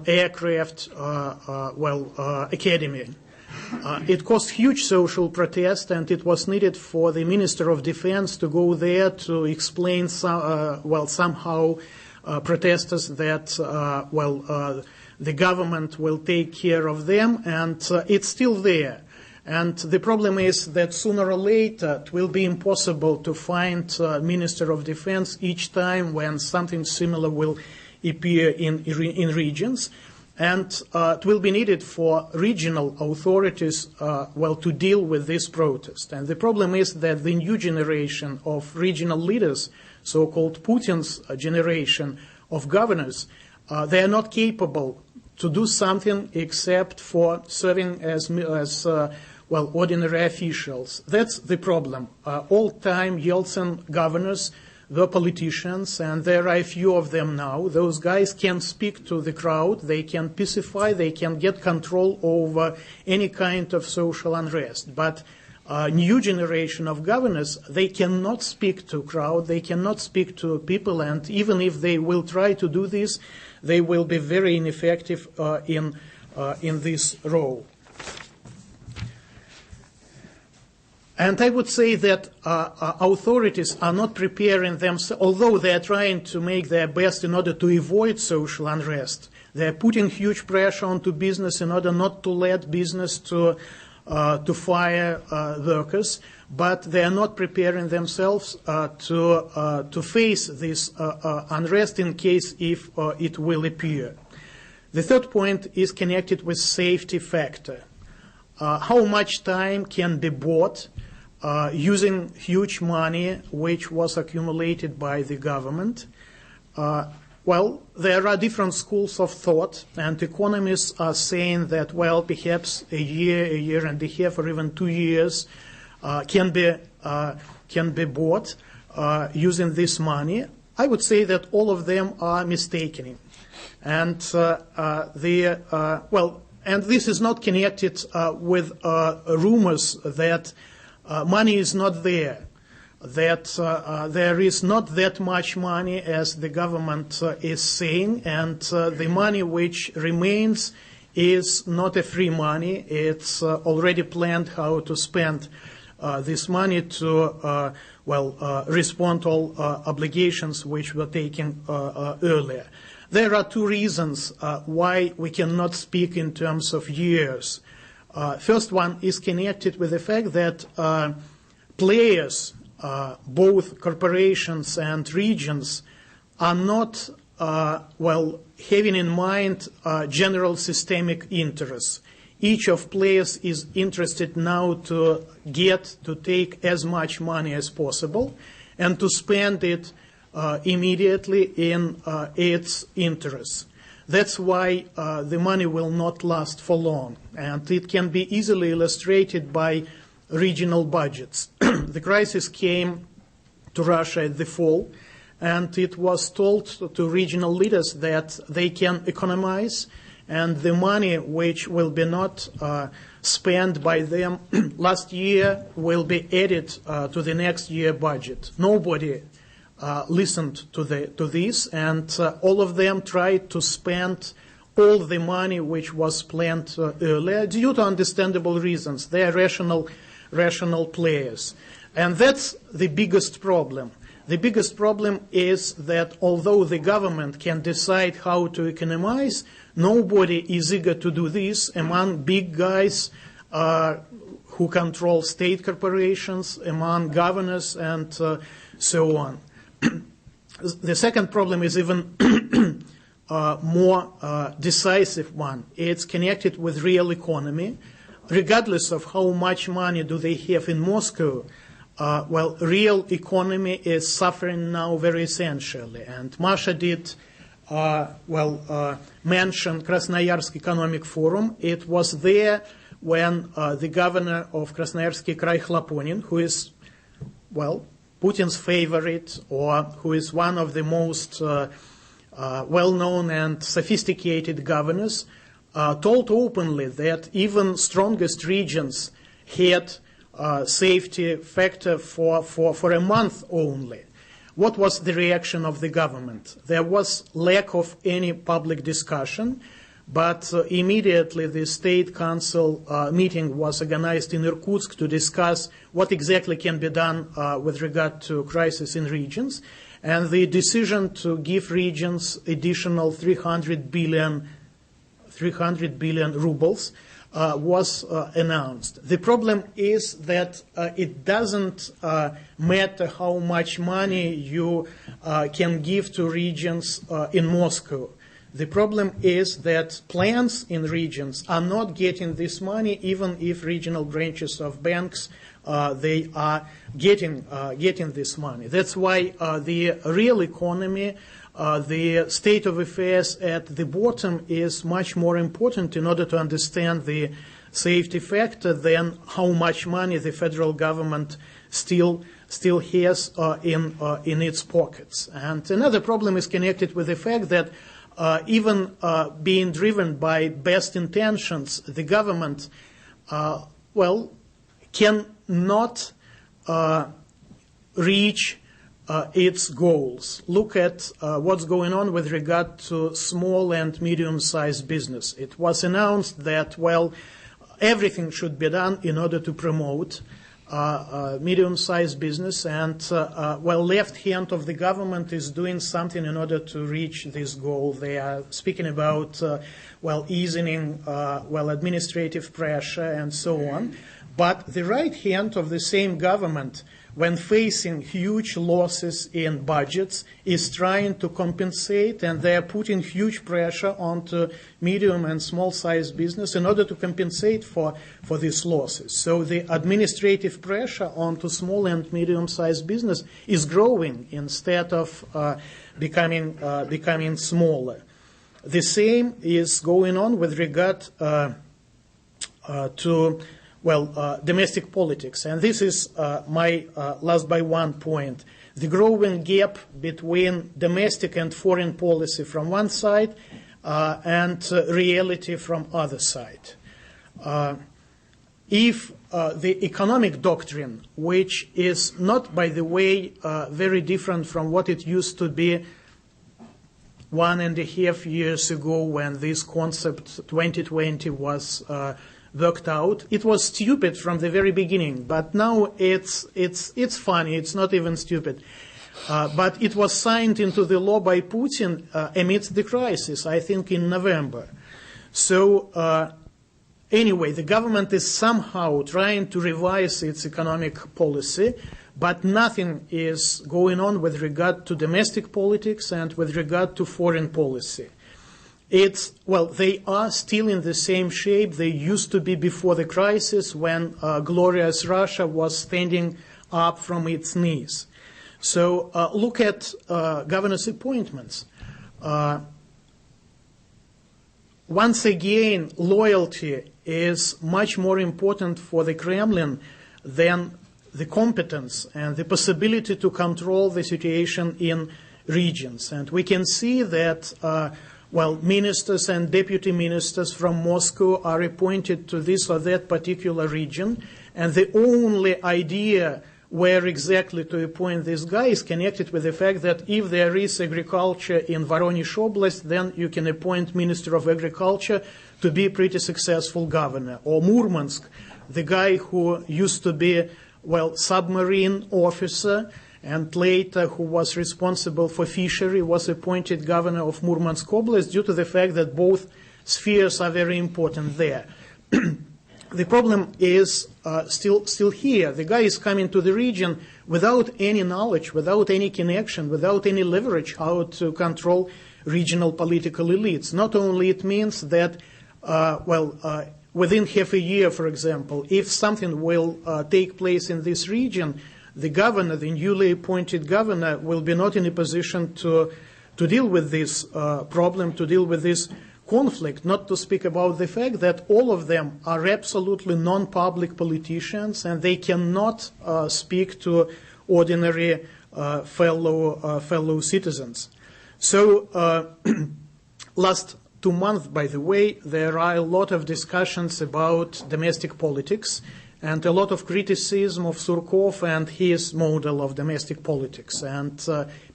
aircraft, academy. It caused huge social protest, and it was needed for the Minister of Defense to go there to explain somehow protesters that, the government will take care of them, and it's still there. And the problem is that sooner or later it will be impossible to find Minister of Defense each time when something similar will appear in regions. And it will be needed for regional authorities, to deal with this protest. And the problem is that the new generation of regional leaders, so-called Putin's generation of governors, they are not capable to do something except for serving as ordinary officials. That's the problem. All-time Yeltsin governors were politicians, and there are a few of them now. Those guys can speak to the crowd, they can pacify, they can get control over any kind of social unrest. But a new generation of governors, they cannot speak to crowd, they cannot speak to people, and even if they will try to do this, they will be very ineffective in this role. And I would say that authorities are not preparing themselves, although they are trying to make their best in order to avoid social unrest. They are putting huge pressure onto business in order not to let business to fire workers, but they are not preparing themselves to face this unrest in case if it will appear. The third point is connected with safety factor. How much time can be bought using huge money which was accumulated by the government. Well, there are different schools of thought, and economists are saying that, well, perhaps a year and a half, or even 2 years can be bought using this money. I would say that all of them are mistaken, and and this is not connected with rumors that money is not there, that there is not that much money as the government is saying, and the money which remains is not a free money. It's already planned how to spend this money to respond to all obligations which were taken earlier. There are two reasons why we cannot speak in terms of years. First one is connected with the fact that players, both corporations and regions, are not having in mind general systemic interests. Each of players is interested now to take as much money as possible and to spend it immediately in its interests. That's why the money will not last for long, and it can be easily illustrated by regional budgets. The crisis came to Russia at the fall, and it was told to regional leaders that they can economize, and the money which will be not spent by them last year will be added to the next year budget. Nobody listened to this, and all of them tried to spend all the money which was planned earlier due to understandable reasons. They are rational players. And that's the biggest problem. The biggest problem is that although the government can decide how to economize, nobody is eager to do this among big guys who control state corporations, among governors, and so on. The second problem is even more decisive one. It's connected with real economy. Regardless of how much money do they have in Moscow, real economy is suffering now very essentially. And Masha did mention Krasnoyarsk Economic Forum. It was there when the governor of Krasnoyarsk Krai Khloponin, who is, Putin's favorite, or who is one of the most well-known and sophisticated governors, told openly that even strongest regions had safety factor for a month only. What was the reaction of the government? There was lack of any public discussion, but immediately the State Council meeting was organized in Irkutsk to discuss what exactly can be done with regard to crisis in regions, and the decision to give regions additional 300 billion rubles was announced. The problem is that it doesn't matter how much money you can give to regions in Moscow. The problem is that plans in regions are not getting this money, even if regional branches of banks they are getting this money. That's why the real economy, the state of affairs at the bottom is much more important in order to understand the safety factor than how much money the federal government still has in its pockets. And another problem is connected with the fact that even being driven by best intentions, the government, cannot reach its goals. Look at what's going on with regard to small and medium-sized business. It was announced that, everything should be done in order to promote medium-sized business, and left hand of the government is doing something in order to reach this goal. They are speaking about easing administrative pressure and so on. But the right hand of the same government when facing huge losses in budgets, is trying to compensate, and they are putting huge pressure onto medium and small-sized business in order to compensate for these losses. So the administrative pressure onto small and medium-sized business is growing instead of becoming smaller. The same is going on with regard to domestic politics. And this is my last by one point. The growing gap between domestic and foreign policy from one side and reality from other side. If the economic doctrine, which is not, by the way, very different from what it used to be 1.5 years ago when this concept 2020 was worked out. It was stupid from the very beginning, but now it's funny. It's not even stupid. But it was signed into the law by Putin amidst the crisis, I think in November. So anyway, the government is somehow trying to revise its economic policy, but nothing is going on with regard to domestic politics and with regard to foreign policy. They are still in the same shape they used to be before the crisis, when glorious Russia was standing up from its knees. So look at governors' appointments. Once again, loyalty is much more important for the Kremlin than the competence and the possibility to control the situation in regions. And we can see that ministers and deputy ministers from Moscow are appointed to this or that particular region, and the only idea where exactly to appoint this guy is connected with the fact that if there is agriculture in Voronezh Oblast, then you can appoint Minister of Agriculture to be a pretty successful governor. Or Murmansk, the guy who used to be, submarine officer, and later who was responsible for fishery, was appointed governor of Murmansk Oblast due to the fact that both spheres are very important there. The problem is still here. The guy is coming to the region without any knowledge, without any connection, without any leverage how to control regional political elites. Not only it means that, within half a year, for example, if something will take place in this region, the governor, the newly appointed governor, will be not in a position to deal with this problem, to deal with this conflict, not to speak about the fact that all of them are absolutely non-public politicians and they cannot speak to ordinary fellow citizens. So last 2 months, by the way, there are a lot of discussions about domestic politics and a lot of criticism of Surkov and his model of domestic politics. And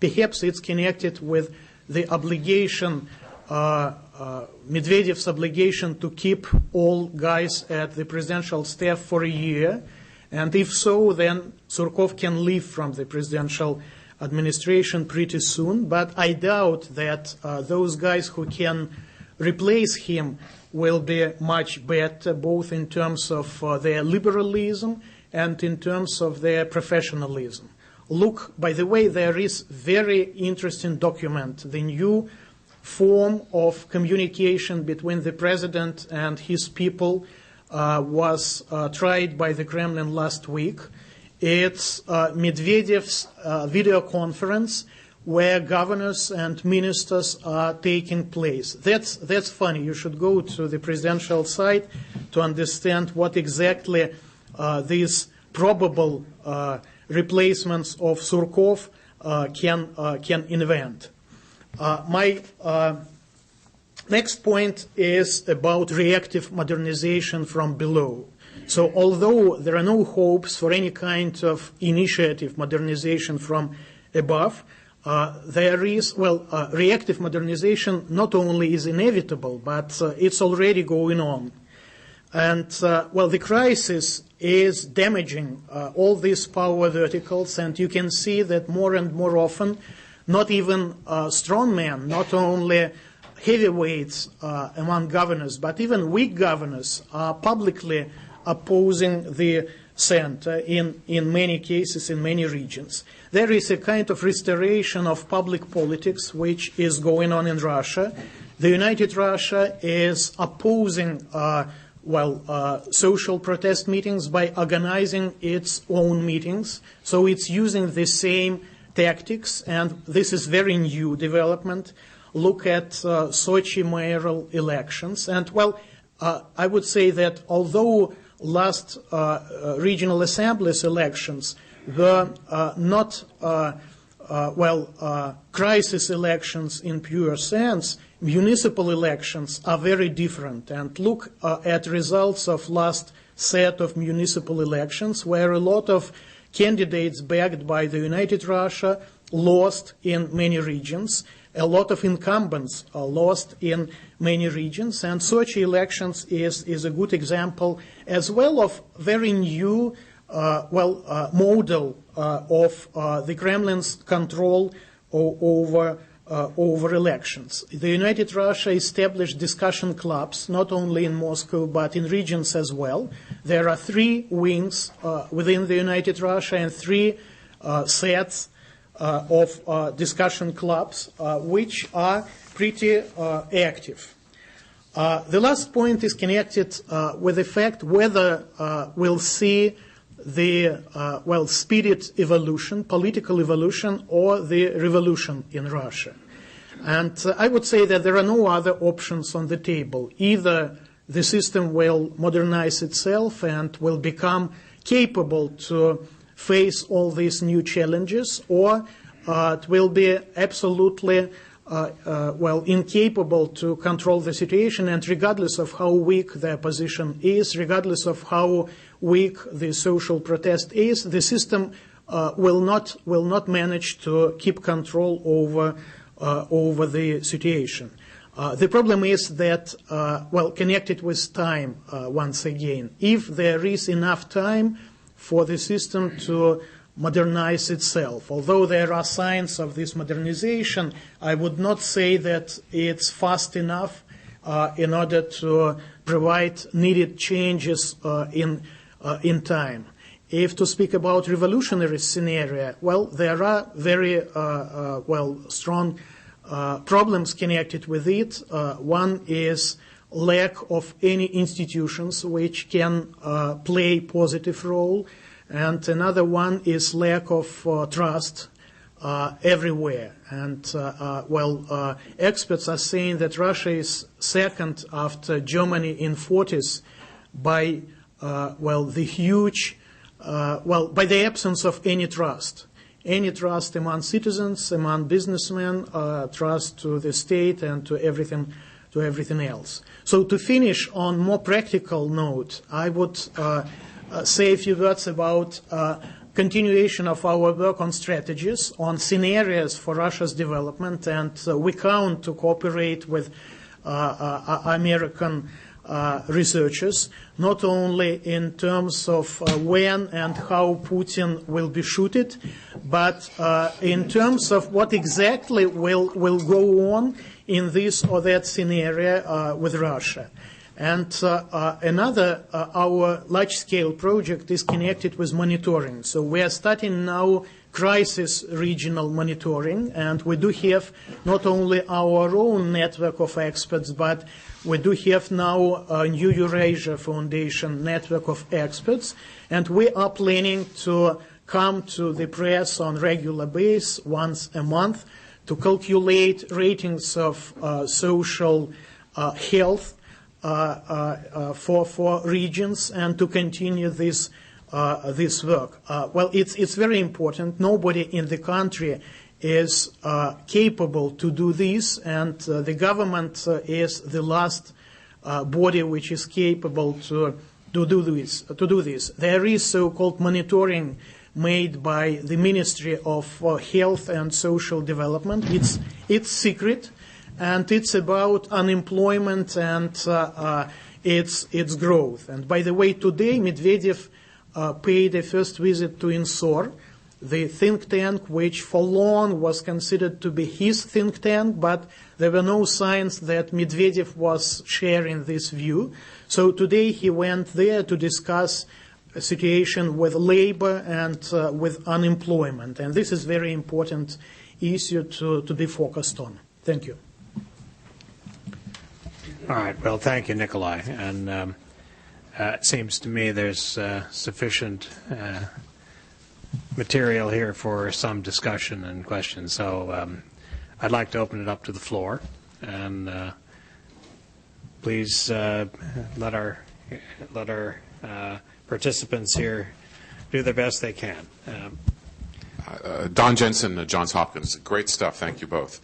perhaps it's connected with the obligation, Medvedev's obligation to keep all guys at the presidential staff for a year. And if so, then Surkov can leave from the presidential administration pretty soon. But I doubt that those guys who can replace him will be much better, both in terms of their liberalism and in terms of their professionalism. Look, by the way, there is very interesting document, the new form of communication between the president and his people was tried by the Kremlin last week. It's Medvedev's video conference where governors and ministers are taking place. That's funny. You should go to the presidential site to understand what exactly these probable replacements of Surkov can invent. My next point is about reactive modernization from below. So although there are no hopes for any kind of initiative modernization from above, there is, reactive modernization not only is inevitable, but it's already going on. And, the crisis is damaging all these power verticals, and you can see that more and more often, not even strong men, not only heavyweights among governors, but even weak governors are publicly opposing the center in many cases, in many regions. There is a kind of restoration of public politics which is going on in Russia. The United Russia is opposing social protest meetings by organizing its own meetings. So it's using the same tactics, and this is very new development. Look at Sochi mayoral elections. And, I would say that although last regional assemblies elections were not crisis elections in pure sense, municipal elections are very different. And look at results of last set of municipal elections, where a lot of candidates backed by the United Russia lost in many regions. A lot of incumbents are lost in many regions, and Sochi elections is a good example as well of very new model of the Kremlin's control over elections. The United Russia established discussion clubs not only in Moscow but in regions as well. There are 3 wings within the United Russia and 3 sets of discussion clubs, which are pretty active. The last point is connected with the fact whether we'll see the speeded evolution, political evolution, or the revolution in Russia. And I would say that there are no other options on the table. Either the system will modernize itself and will become capable to face all these new challenges, or it will be absolutely incapable to control the situation, and regardless of how weak the opposition is, regardless of how weak the social protest is, the system will not manage to keep control over the situation. The problem is that, connected with time, once again. If there is enough time for the system to modernize itself, although there are signs of this modernization, I would not say that it's fast enough in order to provide needed changes in time. If to speak about revolutionary scenario, there are very strong problems connected with it. One is lack of any institutions which can play positive role, and another one is lack of trust everywhere. And experts are saying that Russia is second after Germany in 40s by by the absence of any trust. Any trust among citizens, among businessmen, trust to the state and to everything else. So to finish on more practical note, I would say a few words about continuation of our work on strategies, on scenarios for Russia's development, and we count to cooperate with American researchers, not only in terms of when and how Putin will be shooted, but in terms of what exactly will go on in this or that scenario with Russia. And another, our large-scale project is connected with monitoring. So we are starting now crisis regional monitoring, and we do have not only our own network of experts, but we do have now a new Eurasia Foundation network of experts, and we are planning to come to the press on regular basis once a month to calculate ratings of social health for regions and to continue this work. It's very important. Nobody in the country is capable to do this, and the government is the last body which is capable to do this. There is so-called monitoring made by the Ministry of Health and Social Development. It's secret, and it's about unemployment and its growth. And by the way, today Medvedev paid a first visit to INSOR, the think tank which for long was considered to be his think tank, but there were no signs that Medvedev was sharing this view. So today he went there to discuss situation with labor and with unemployment. And this is a very important issue to be focused on. Thank you. All right. Well, thank you, Nikolai. And it seems to me there's sufficient material here for some discussion and questions. So I'd like to open it up to the floor. And please let our participants here do their best they can. Don Jensen, Johns Hopkins. Great stuff. Thank you both.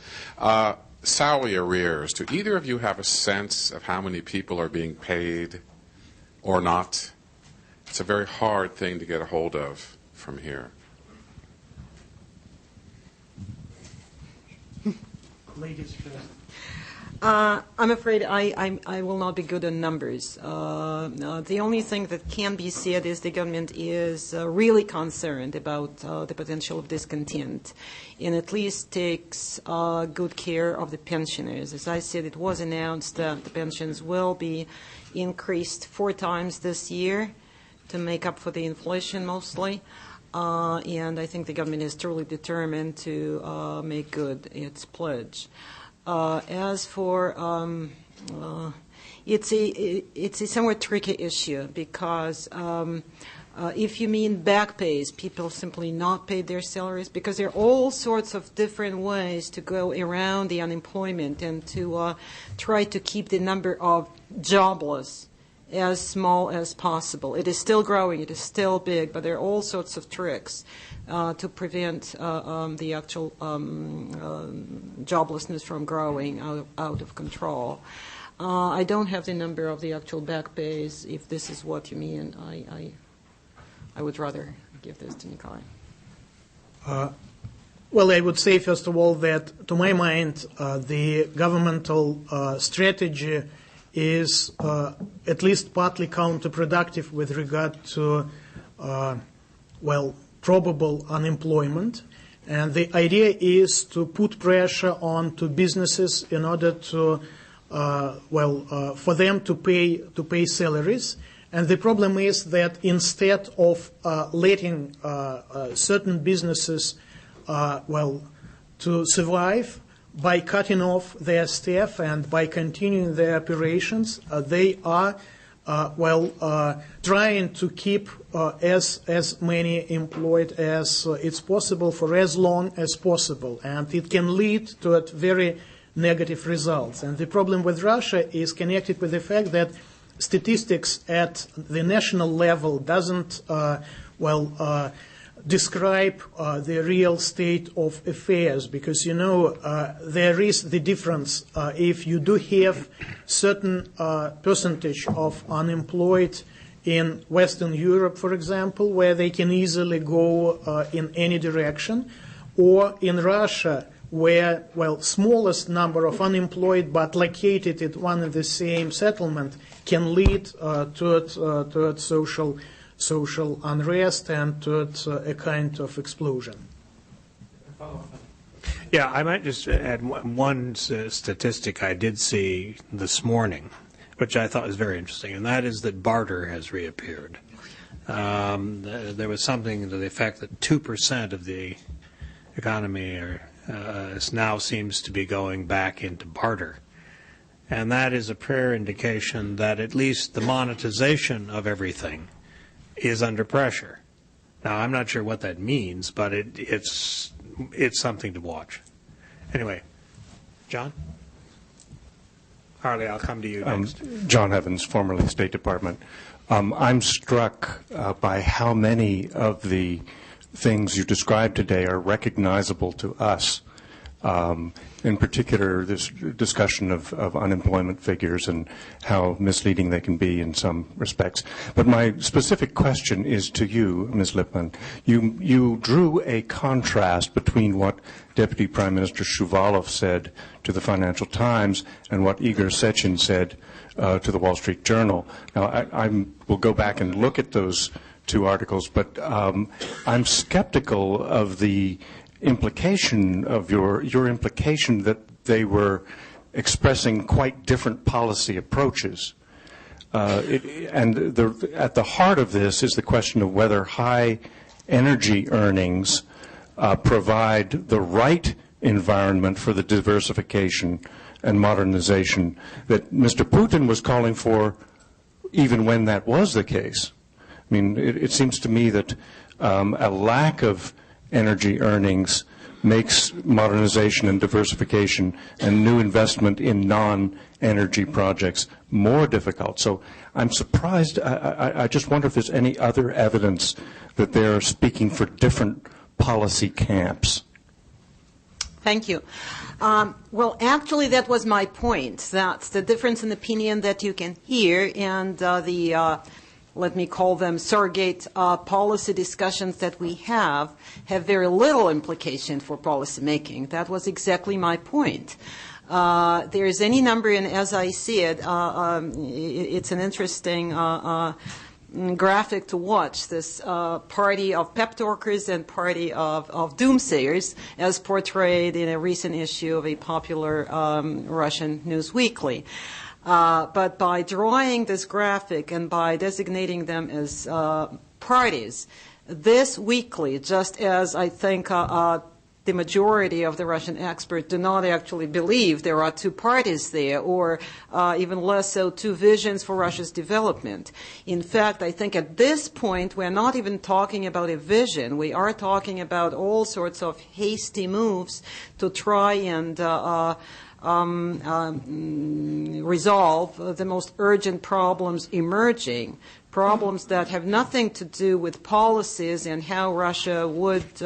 Salary arrears. Do either of you have a sense of how many people are being paid or not? It's a very hard thing to get a hold of from here. Ladies first. I'm afraid I will not be good on numbers. The only thing that can be said is the government is really concerned about the potential of discontent and at least takes good care of the pensioners. As I said, it was announced that the pensions will be increased 4 times this year to make up for the inflation mostly. And I think the government is truly determined to make good its pledge. As for it's a somewhat tricky issue because if you mean back pays, people simply not paid their salaries, because there are all sorts of different ways to go around the unemployment and to try to keep the number of jobless as small as possible. It is still growing, it is still big, but there are all sorts of tricks to prevent the actual joblessness from growing out of control. I don't have the number of the actual back pays. If this is what you mean, I would rather give this to Nikolai. Well, I would say, first of all, that to my mind, the governmental strategy is at least partly counterproductive with regard to, probable unemployment. And the idea is to put pressure on to businesses in order to, for them to pay salaries. And the problem is that instead of letting certain businesses, to survive by cutting off their staff and by continuing their operations, they are trying to keep as many employed as it's possible for as long as possible, and it can lead to very negative results. And the problem with Russia is connected with the fact that statistics at the national level doesn't describe the real state of affairs, because there is the difference if you do have certain percentage of unemployed in Western Europe, for example, where they can easily go in any direction, or in Russia, where, smallest number of unemployed but located at one and the same settlement can lead to social unrest and towards a kind of explosion. Yeah, I might just add one statistic I did see this morning, which I thought was very interesting, and that is that barter has reappeared. There was something to the effect that 2% of the economy now seems to be going back into barter. And that is a clear indication that at least the monetization of everything is under pressure. Now, I'm not sure what that means, but it's something to watch. Anyway, John? Harley, I'll come to you next. John Evans, formerly State Department. I'm struck by how many of the things you described today are recognizable to us. In particular, this discussion of unemployment figures and how misleading they can be in some respects. But my specific question is to you, Ms. Lippman. You drew a contrast between what Deputy Prime Minister Shuvalov said to the Financial Times and what Igor Sechin said to the Wall Street Journal. Now, I will go back and look at those 2 articles, but I'm skeptical of the implication of your implication that they were expressing quite different policy approaches. At the heart of this is the question of whether high energy earnings provide the right environment for the diversification and modernization that Mr. Putin was calling for even when that was the case. I mean, it seems to me that a lack of energy earnings makes modernization and diversification and new investment in non-energy projects more difficult. So I'm surprised. I just wonder if there's any other evidence that they're speaking for different policy camps. Thank you. Well, actually, that was my point. That's the difference in opinion that you can hear, and let me call them surrogate policy discussions that we have very little implication for policy making. That was exactly my point. There is any number, and as I see it, it's an interesting graphic to watch, this party of pep talkers and party of doomsayers as portrayed in a recent issue of a popular Russian news weekly. But by drawing this graphic and by designating them as parties, this weekly, just as I think the majority of the Russian experts do not actually believe there are two parties there, or even less so, two visions for Russia's development. In fact, I think at this point we're not even talking about a vision. We are talking about all sorts of hasty moves to try and resolve the most urgent problems emerging, problems that have nothing to do with policies and how Russia would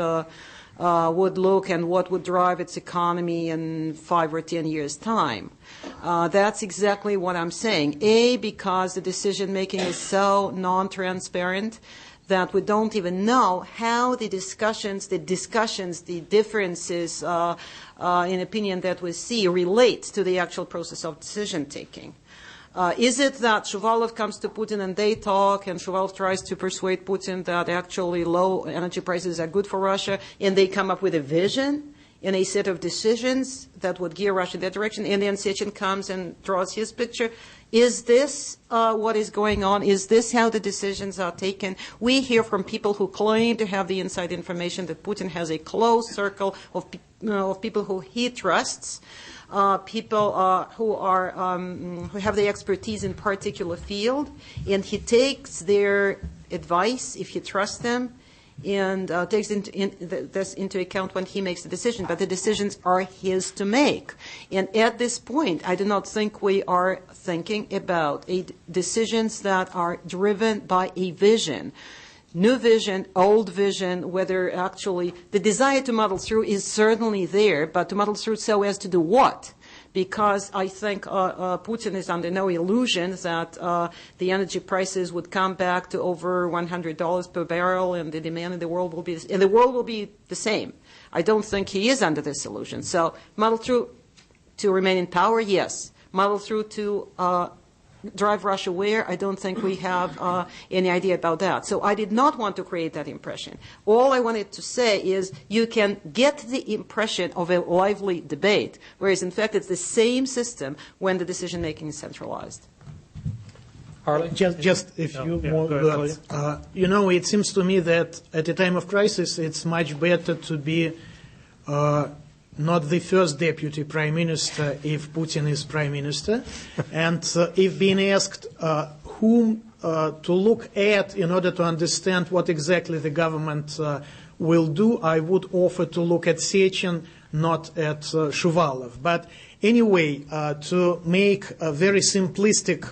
look and what would drive its economy in 5 or 10 years' time. That's exactly what I'm saying. Because the decision-making is so non-transparent that we don't even know how the discussions, the differences in opinion that we see relate to the actual process of decision-taking. Is it that Shuvalov comes to Putin and they talk, and Shuvalov tries to persuade Putin that actually low energy prices are good for Russia, and they come up with a vision and a set of decisions that would gear Russia in that direction, and then Sechin comes and draws his picture? Is this what is going on? Is this how the decisions are taken? We hear from people who claim to have the inside information that Putin has a close circle of people who he trusts, people who have the expertise in particular field, and he takes their advice if he trusts them, and takes this into account when he makes the decision. But the decisions are his to make. And at this point, I do not think we are thinking about decisions that are driven by a vision. New vision, old vision, whether actually the desire to muddle through is certainly there, but to muddle through so as to do what? Because I think Putin is under no illusion that the energy prices would come back to over $100 per barrel, and the demand in the world will be the same. I don't think he is under this illusion. So muddle through to remain in power, yes. Muddle through to drive Russia where? I don't think we have any idea about that. So I did not want to create that impression. All I wanted to say is you can get the impression of a lively debate, whereas in fact it's the same system when the decision-making is centralized. Harley? Just a few more words. It seems to me that at a time of crisis it's much better to be not the first deputy prime minister if Putin is prime minister, and if being asked whom to look at in order to understand what exactly the government will do, I would offer to look at Sechin, not at Shuvalov. But anyway, to make a very simplistic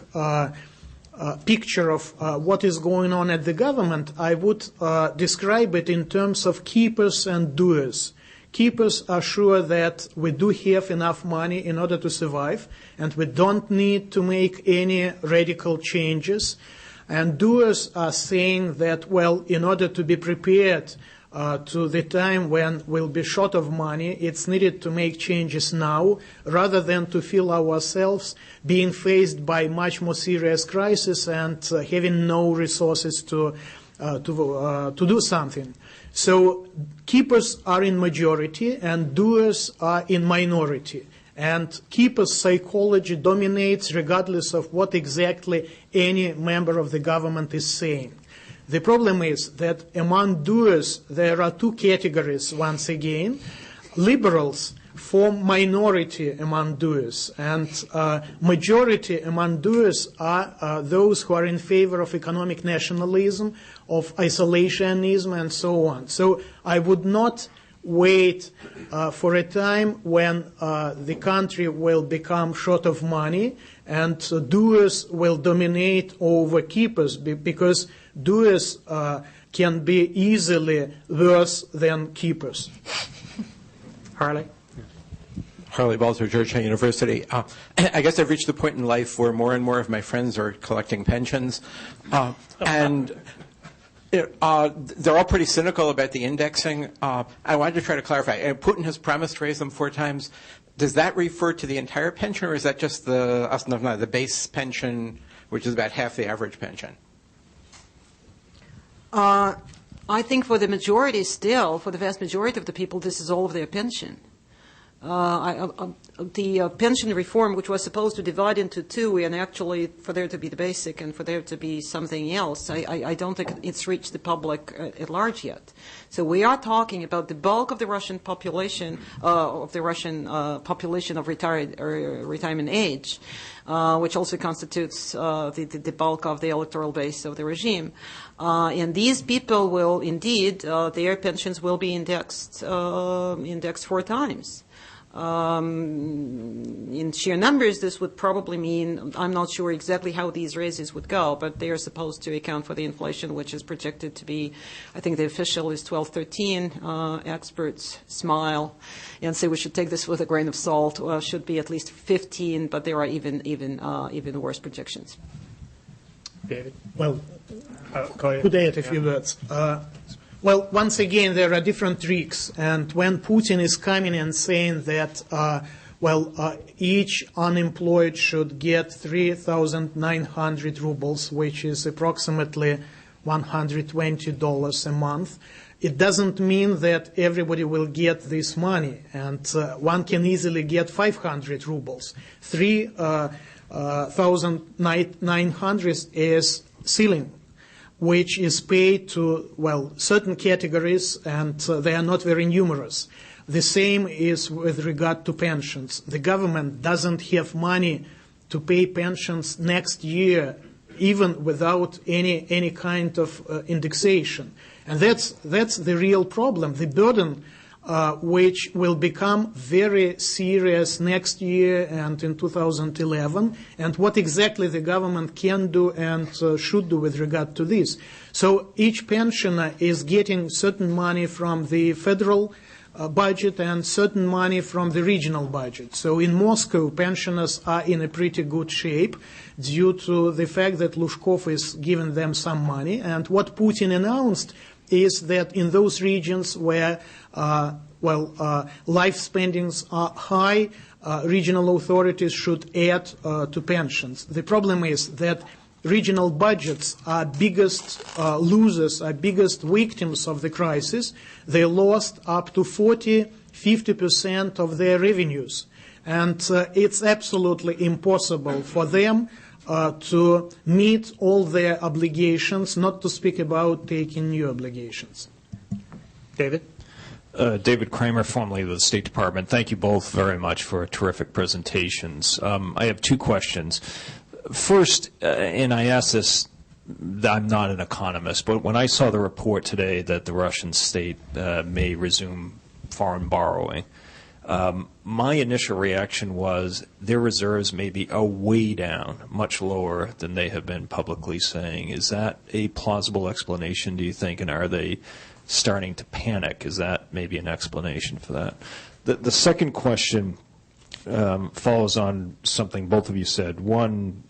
picture of what is going on at the government, I would describe it in terms of keepers and doers. Keepers are sure that we do have enough money in order to survive, and we don't need to make any radical changes. And doers are saying that, well, in order to be prepared to the time when we'll be short of money, it's needed to make changes now, rather than to feel ourselves being faced by much more serious crisis and having no resources to do something. So keepers are in majority and doers are in minority. And keepers' psychology dominates regardless of what exactly any member of the government is saying. The problem is that among doers, there are two categories once again. Liberals form minority among doers, and majority among doers are those who are in favor of economic nationalism, of isolationism, and so on. So I would not wait for a time when the country will become short of money and doers will dominate over keepers, because doers can be easily worse than keepers. Harley? Harley Balzer, Georgetown University. I guess I've reached the point in life where more and more of my friends are collecting pensions. And they're all pretty cynical about the indexing. I wanted to try to clarify. Putin has promised to raise them 4 times. Does that refer to the entire pension, or is that just the base pension, which is about half the average pension? I think for the majority still, for the vast majority of the people, this is all of their pension. The pension reform, which was supposed to divide into 2, and actually for there to be the basic and for there to be something else, I don't think it's reached the public at large yet. So we are talking about the bulk of the Russian population, of retirement age, which also constitutes the bulk of the electoral base of the regime. And these people will indeed, their pensions will be indexed 4 times. In sheer numbers, this would probably mean, I'm not sure exactly how these raises would go, but they are supposed to account for the inflation, which is projected to be, I think the official is 12, 13. Experts smile and say we should take this with a grain of salt. Should be at least 15, but there are even worse projections. David? Well, could I add a few words? Well, once again, there are different tricks, and when Putin is coming and saying that, each unemployed should get 3,900 rubles, which is approximately $120 a month, it doesn't mean that everybody will get this money, and one can easily get 500 rubles. 3,900 is ceiling, which is paid to, certain categories, and they are not very numerous. The same is with regard to pensions. The government doesn't have money to pay pensions next year, even without any kind of indexation. And that's the real problem. The burden which will become very serious next year and in 2011, and what exactly the government can do and should do with regard to this. So each pensioner is getting certain money from the federal budget and certain money from the regional budget. So in Moscow, pensioners are in a pretty good shape due to the fact that Lushkov is giving them some money. And what Putin announced is that in those regions where life spendings are high, regional authorities should add to pensions. The problem is that regional budgets are biggest losers, are biggest victims of the crisis. They lost up to 40-50% of their revenues. And it's absolutely impossible for them to meet all their obligations, not to speak about taking new obligations. David? David Kramer, formerly of the State Department. Thank you both very much for terrific presentations. I have 2 questions. First, and I ask this, I'm not an economist, but when I saw the report today that the Russian state may resume foreign borrowing, my initial reaction was their reserves may be way down, much lower than they have been publicly saying. Is that a plausible explanation, do you think, and are they starting to panic? Is that maybe an explanation for that? The second question follows on something both of you said. One,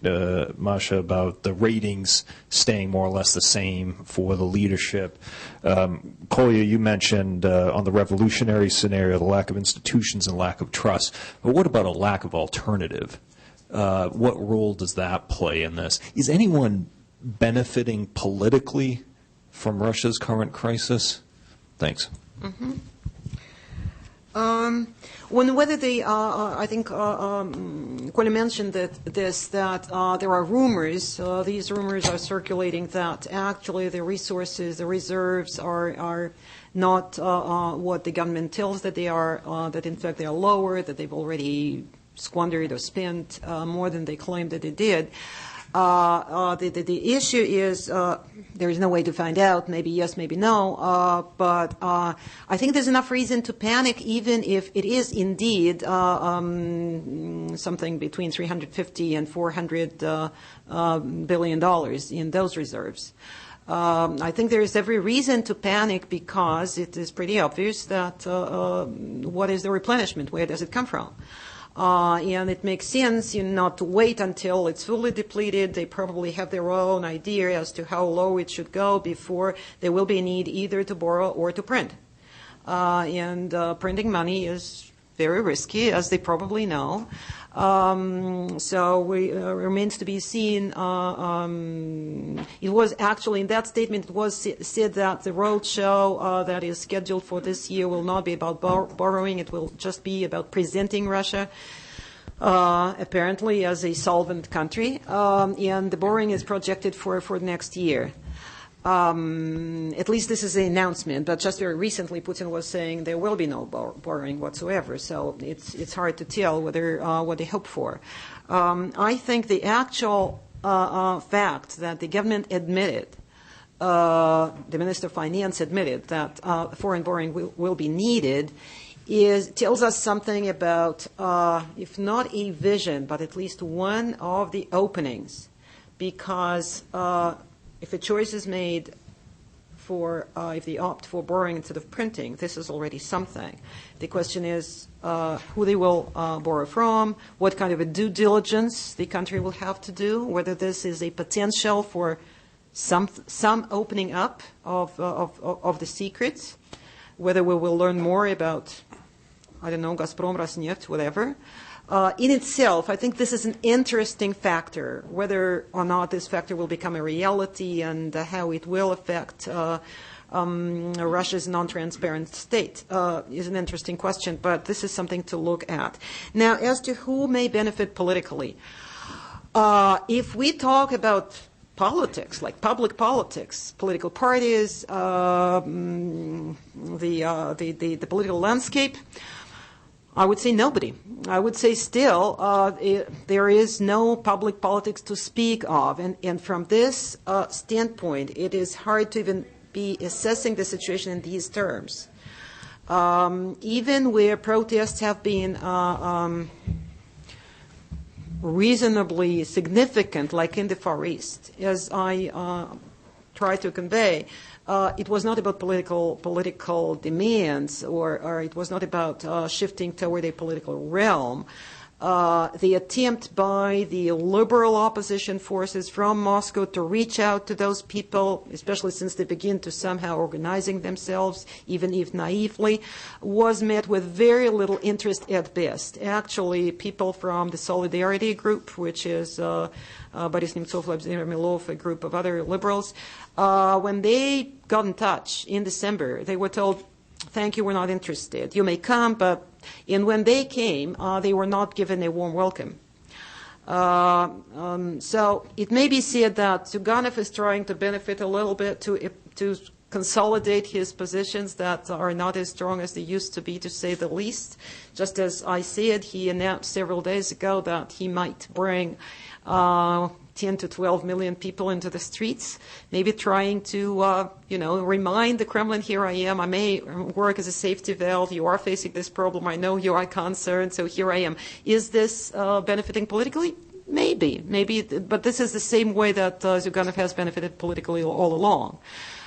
Masha, about the ratings staying more or less the same for the leadership. Kolya, you mentioned on the revolutionary scenario the lack of institutions and lack of trust. But what about a lack of alternative? What role does that play in this? Is anyone benefiting politically from Russia's current crisis? Thanks. Mm-hmm. Whether I think Koля mentioned that there are rumors. These rumors are circulating that actually the resources, the reserves are not what the government tells that they are. That in fact they are lower. That they've already squandered or spent more than they claimed that they did. The issue is there is no way to find out. Maybe yes, maybe no. But I think there's enough reason to panic, even if it is indeed something between $350 and $400 billion in those reserves. I think there is every reason to panic because it is pretty obvious that what is the replenishment? Where does it come from? And it makes sense, not to wait until it's fully depleted. They probably have their own idea as to how low it should go before there will be a need either to borrow or to print. And printing money is very risky, as they probably know. So it remains to be seen. It was actually, in that statement, it was said that the roadshow that is scheduled for this year will not be about borrowing. It will just be about presenting Russia, apparently, as a solvent country. And the borrowing is projected for next year. At least this is the announcement, but just very recently Putin was saying there will be no borrowing whatsoever, so it's hard to tell whether what they hope for. I think the actual fact that the government admitted, the Minister of Finance admitted that foreign borrowing will be needed tells us something about, if not a vision, but at least one of the openings, because if a choice is made if they opt for borrowing instead of printing, this is already something. The question is who they will borrow from, what kind of a due diligence the country will have to do, whether this is a potential for some opening up of the secrets, whether we will learn more about, I don't know, Gazprom, Rosneft, whatever. In itself, I think this is an interesting factor. Whether or not this factor will become a reality and how it will affect Russia's non-transparent state is an interesting question, but this is something to look at. Now, as to who may benefit politically, if we talk about politics, like public politics, political parties, the political landscape, I would say nobody. I would say still there is no public politics to speak of. And from this standpoint, it is hard to even be assessing the situation in these terms. Even where protests have been reasonably significant, like in the Far East, as I try to convey, it was not about political demands, or it was not about shifting toward a political realm. The attempt by the liberal opposition forces from Moscow to reach out to those people, especially since they begin to somehow organizing themselves, even if naively, was met with very little interest at best. Actually, people from the Solidarity Group, which is Boris Nemtsov, Vladimir Milov, a group of other liberals, when they got in touch in December, they were told, thank you, we're not interested. You may come, but... And when they came, they were not given a warm welcome. So it may be said that Zyuganov is trying to benefit a little bit to consolidate his positions that are not as strong as they used to be, to say the least. Just as I said, he announced several days ago that he might bring 10 to 12 million people into the streets, maybe trying to, remind the Kremlin, here I am, I may work as a safety valve, you are facing this problem, I know you are concerned, so here I am. Is this benefiting politically? Maybe, but this is the same way that Zyuganov has benefited politically all along.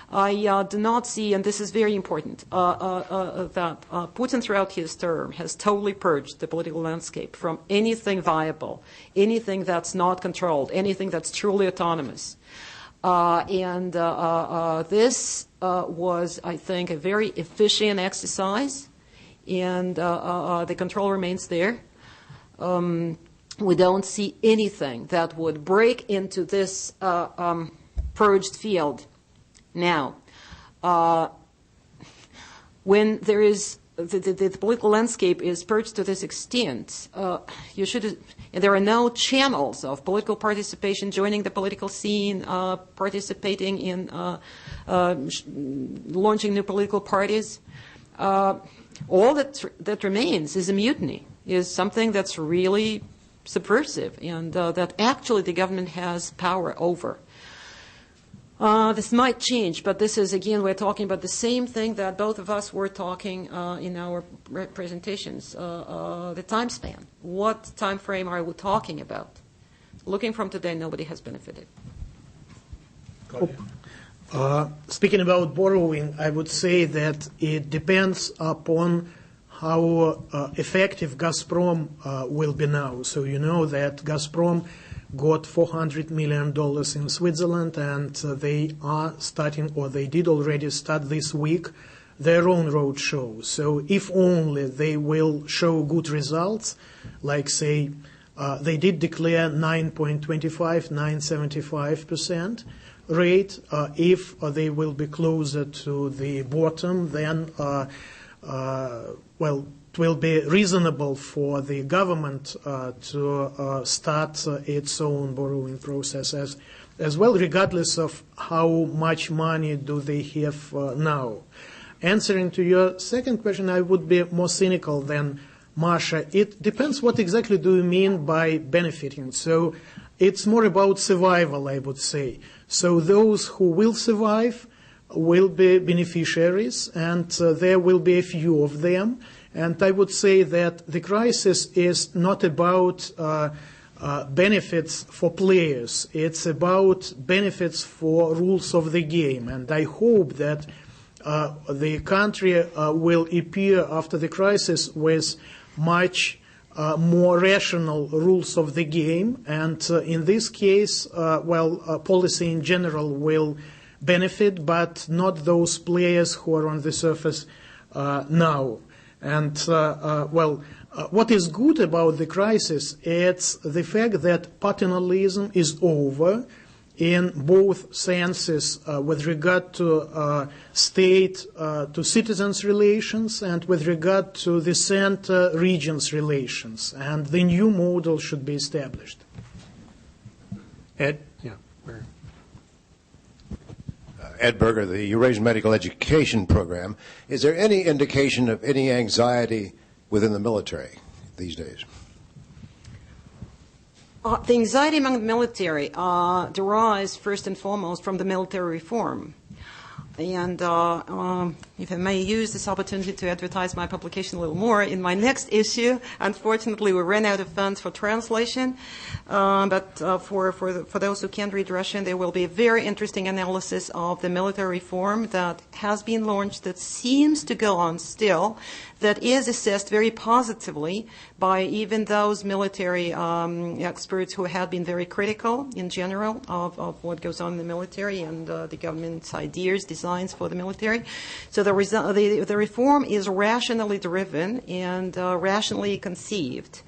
I do not see, and this is very important, that Putin throughout his term has totally purged the political landscape from anything viable, anything that's not controlled, anything that's truly autonomous. This was, I think, a very efficient exercise, and the control remains there. We don't see anything that would break into this purged field. Now, when there is the political landscape is purged to this extent, there are no channels of political participation, joining the political scene, participating in launching new political parties. All that remains is a mutiny, is something that's really subversive, and that actually the government has power over. This might change, but this is, again, we're talking about the same thing that both of us were talking in our presentations, the time span. What time frame are we talking about? Looking from today, nobody has benefited. Speaking about borrowing, I would say that it depends upon how effective Gazprom will be now. So you know that Gazprom got $400 million in Switzerland, and they are starting, or they did already start this week, their own road show. So if only they will show good results, like say they did declare 9.25, 9.75% rate. If they will be closer to the bottom, then it will be reasonable for the government to start its own borrowing process as well, regardless of how much money do they have now. Answering to your second question, I would be more cynical than Masha. It depends what exactly do you mean by benefiting. So it's more about survival, I would say. So those who will survive will be beneficiaries, and there will be a few of them. And I would say that the crisis is not about benefits for players. It's about benefits for rules of the game. And I hope that the country will appear after the crisis with much more rational rules of the game. And in this case, policy in general will benefit, but not those players who are on the surface now. And, what is good about the crisis is the fact that paternalism is over in both senses with regard to state to citizens relations and with regard to the center-regions relations. And the new model should be established. Ed? Yeah. Ed Berger, the Eurasian Medical Education Program. Is there any indication of any anxiety within the military these days? The anxiety among the military derives first and foremost from the military reform. And if I may use this opportunity to advertise my publication a little more, in my next issue, unfortunately, we ran out of funds for translation. But for those who can't read Russian, there will be a very interesting analysis of the military reform that has been launched, that seems to go on still, that is assessed very positively by even those military experts who have been very critical in general of what goes on in the military and the government's ideas, designs for the military. So the reform is rationally driven and rationally conceived.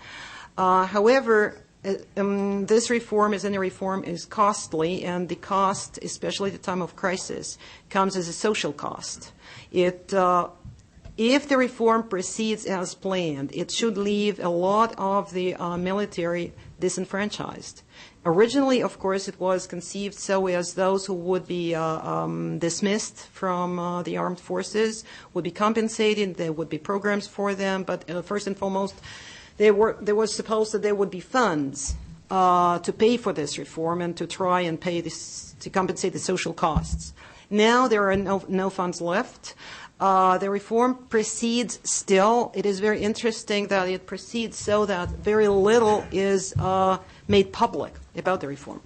However, this reform, as any reform, is costly, and the cost, especially at the time of crisis, comes as a social cost. If the reform proceeds as planned, it should leave a lot of the military disenfranchised. Originally, of course, it was conceived so as those who would be dismissed from the armed forces would be compensated, there would be programs for them, but first and foremost, there was supposed that there would be funds to pay for this reform and to try and pay this, to compensate the social costs. Now there are no funds left. The reform proceeds still. It is very interesting that it proceeds so that very little is made public about the reform.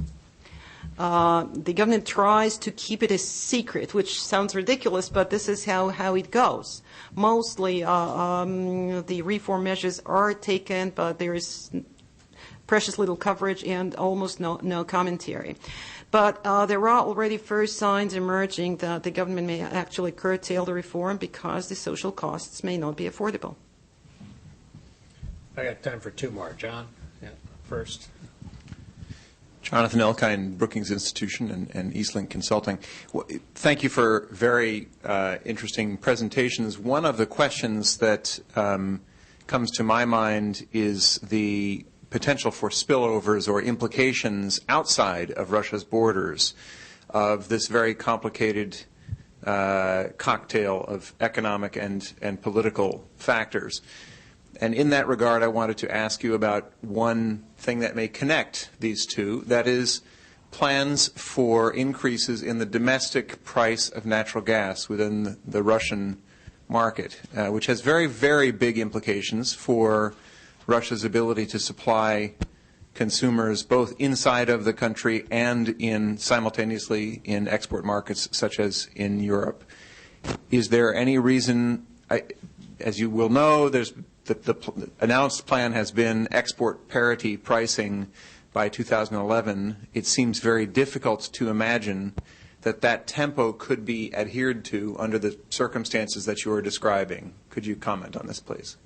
The government tries to keep it a secret, which sounds ridiculous, but this is how it goes. Mostly the reform measures are taken, but there is precious little coverage and almost no commentary. But there are already first signs emerging that the government may actually curtail the reform because the social costs may not be affordable. I got time for two more. John, first. Jonathan Elkine, Brookings Institution and Eastlink Consulting. Thank you for very interesting presentations. One of the questions that comes to my mind is the potential for spillovers or implications outside of Russia's borders of this very complicated cocktail of economic and political factors. And in that regard, I wanted to ask you about one thing that may connect these two, that is plans for increases in the domestic price of natural gas within the Russian market, which has very, very big implications for Russia's ability to supply consumers both inside of the country and simultaneously in export markets such as in Europe. Is there any reason, as you will know, the announced plan has been export parity pricing by 2011. It seems very difficult to imagine that tempo could be adhered to under the circumstances that you are describing. Could you comment on this, please?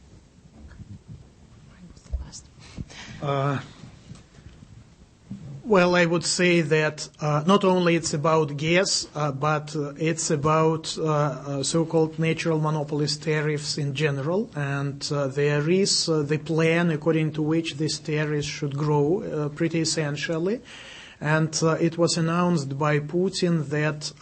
Well, I would say that not only it's about gas, but it's about so-called natural monopolist tariffs in general. And there is the plan according to which these tariffs should grow pretty essentially. And it was announced by Putin that,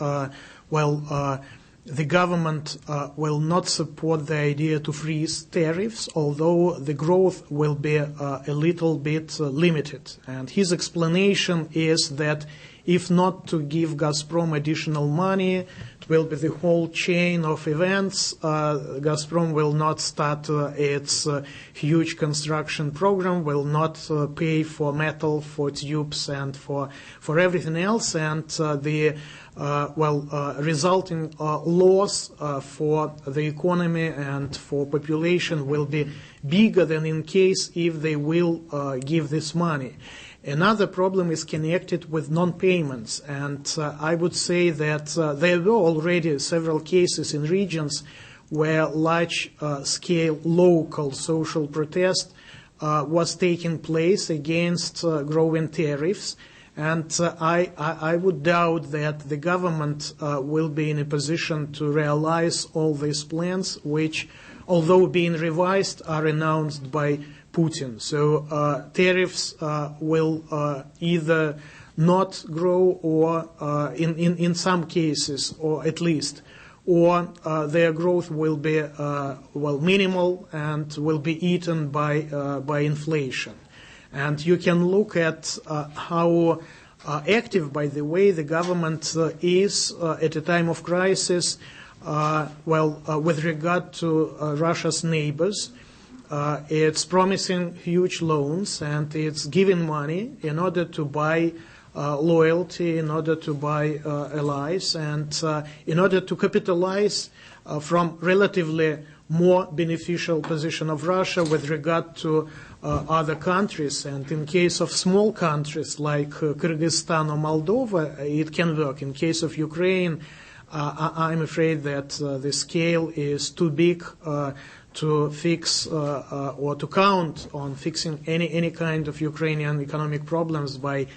the government will not support the idea to freeze tariffs, although the growth will be a little bit limited. And his explanation is that if not to give Gazprom additional money, it will be the whole chain of events. Gazprom will not start its huge construction program, will not pay for metal, for tubes, and for everything else, and the resulting loss for the economy and for population will be bigger than in case if they will give this money. Another problem is connected with non-payments, and I would say that there were already several cases in regions where large-scale local social protest was taking place against growing tariffs. And I would doubt that the government will be in a position to realize all these plans, which, although being revised, are announced by Putin. So tariffs will either not grow or in some cases, or at least, or their growth will be minimal and will be eaten by inflation. And you can look at how active, by the way, the government is at a time of crisis, with regard to Russia's neighbors. It's promising huge loans, and it's giving money in order to buy loyalty, in order to buy allies, and in order to capitalize from relatively more beneficial position of Russia with regard to other countries. And in case of small countries like Kyrgyzstan or Moldova, it can work. In case of Ukraine, I'm afraid that the scale is too big to fix or to count on fixing any kind of Ukrainian economic problems by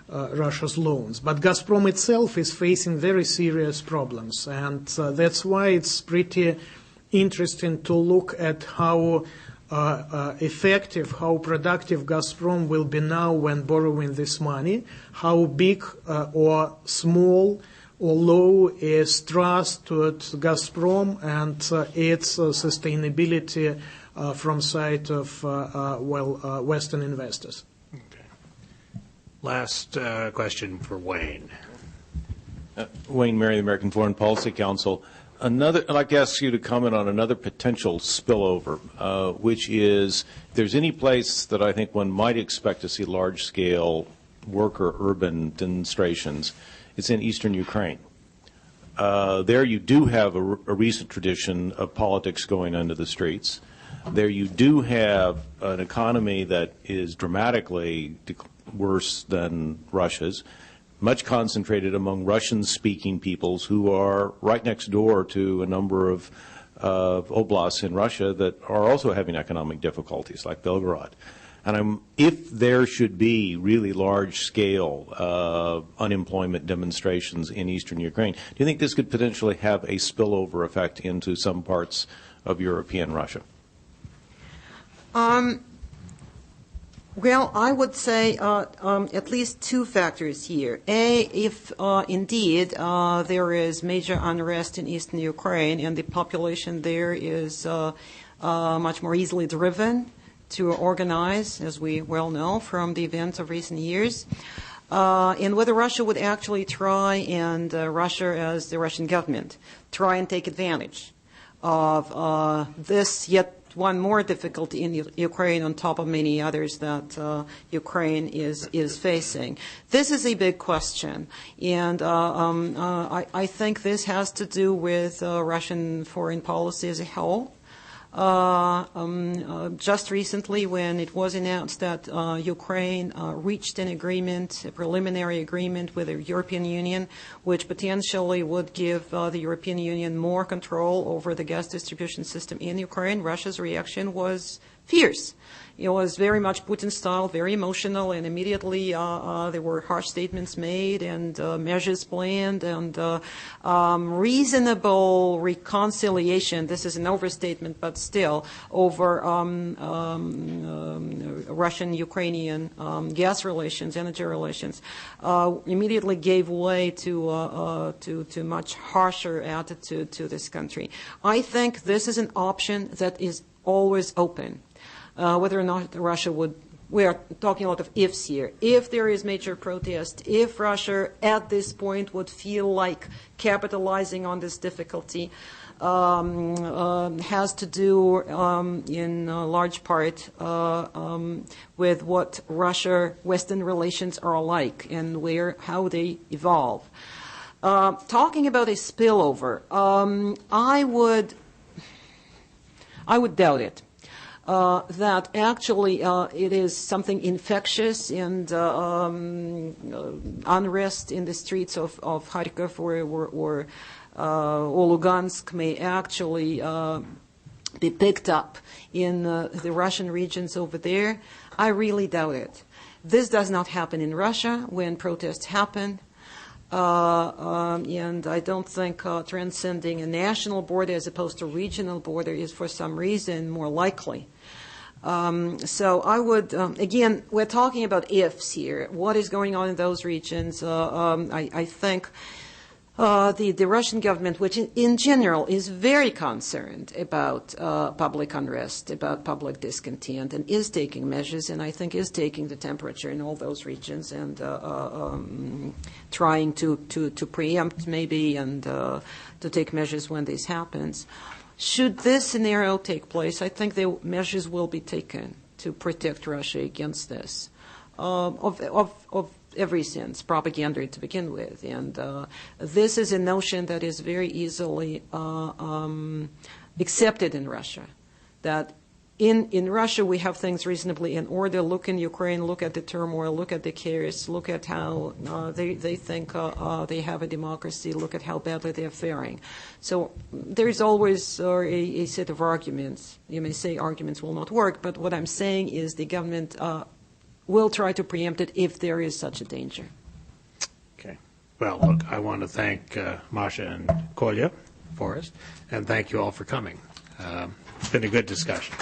Russia's loans. But Gazprom itself is facing very serious problems, and that's why it's pretty interesting to look at how effective, how productive Gazprom will be now when borrowing this money, how big or small or low is trust towards Gazprom and its sustainability from side of Western investors. Last question for Wayne. Wayne Mary, the American Foreign Policy Council. I'd like to ask you to comment on another potential spillover, which is if there's any place that I think one might expect to see large-scale worker urban demonstrations, it's in eastern Ukraine. There you do have a recent tradition of politics going into the streets. There you do have an economy that is dramatically worse than Russia's, much concentrated among Russian-speaking peoples who are right next door to a number of oblasts in Russia that are also having economic difficulties, like Belgorod. And if there should be really large-scale unemployment demonstrations in eastern Ukraine, do you think this could potentially have a spillover effect into some parts of European Russia? Well, I would say at least two factors here. A, if indeed there is major unrest in eastern Ukraine and the population there is much more easily driven to organize, as we well know from the events of recent years, and whether Russia would actually try, and Russia as the Russian government, try and take advantage of this yet one more difficulty in Ukraine on top of many others that Ukraine is facing. This is a big question, and I think this has to do with Russian foreign policy as a whole. Just recently, when it was announced that Ukraine reached an agreement, a preliminary agreement with the European Union, which potentially would give the European Union more control over the gas distribution system in Ukraine, Russia's reaction was fierce. It was very much Putin style, very emotional, and immediately there were harsh statements made and measures planned and reasonable reconciliation. This is an overstatement, but still, over Russian-Ukrainian gas relations, energy relations, immediately gave way to much harsher attitude to this country. I think this is an option that is always open. Whether or not Russia would, we are talking a lot of ifs here. If there is major protest, if Russia at this point would feel like capitalizing on this difficulty, has to do in large part with what Russia-Western relations are like and how they evolve. Talking about a spillover, I would doubt it. That actually it is something infectious and unrest in the streets of Kharkiv or Lugansk may actually be picked up in the Russian regions over there. I really doubt it. This does not happen in Russia when protests happen. And I don't think transcending a national border as opposed to regional border is for some reason more likely. So I would, again, we're talking about ifs here. What is going on in those regions? I think the Russian government, which in general is very concerned about public unrest, about public discontent, and is taking measures, and I think is taking the temperature in all those regions and trying to preempt maybe and to take measures when this happens. Should this scenario take place, I think the measures will be taken to protect Russia against this, of every sense, propaganda to begin with. And this is a notion that is very easily accepted in Russia, that in Russia we have things reasonably in order. Look in Ukraine, look at the turmoil, look at the chaos, look at how they think they have a democracy, look at how badly they're faring. So there's always a set of arguments. You may say arguments will not work, but what I'm saying is the government will try to preempt it if there is such a danger. Okay. Well, look, I want to thank Masha and Kolya, Forrest, and thank you all for coming. It's been a good discussion.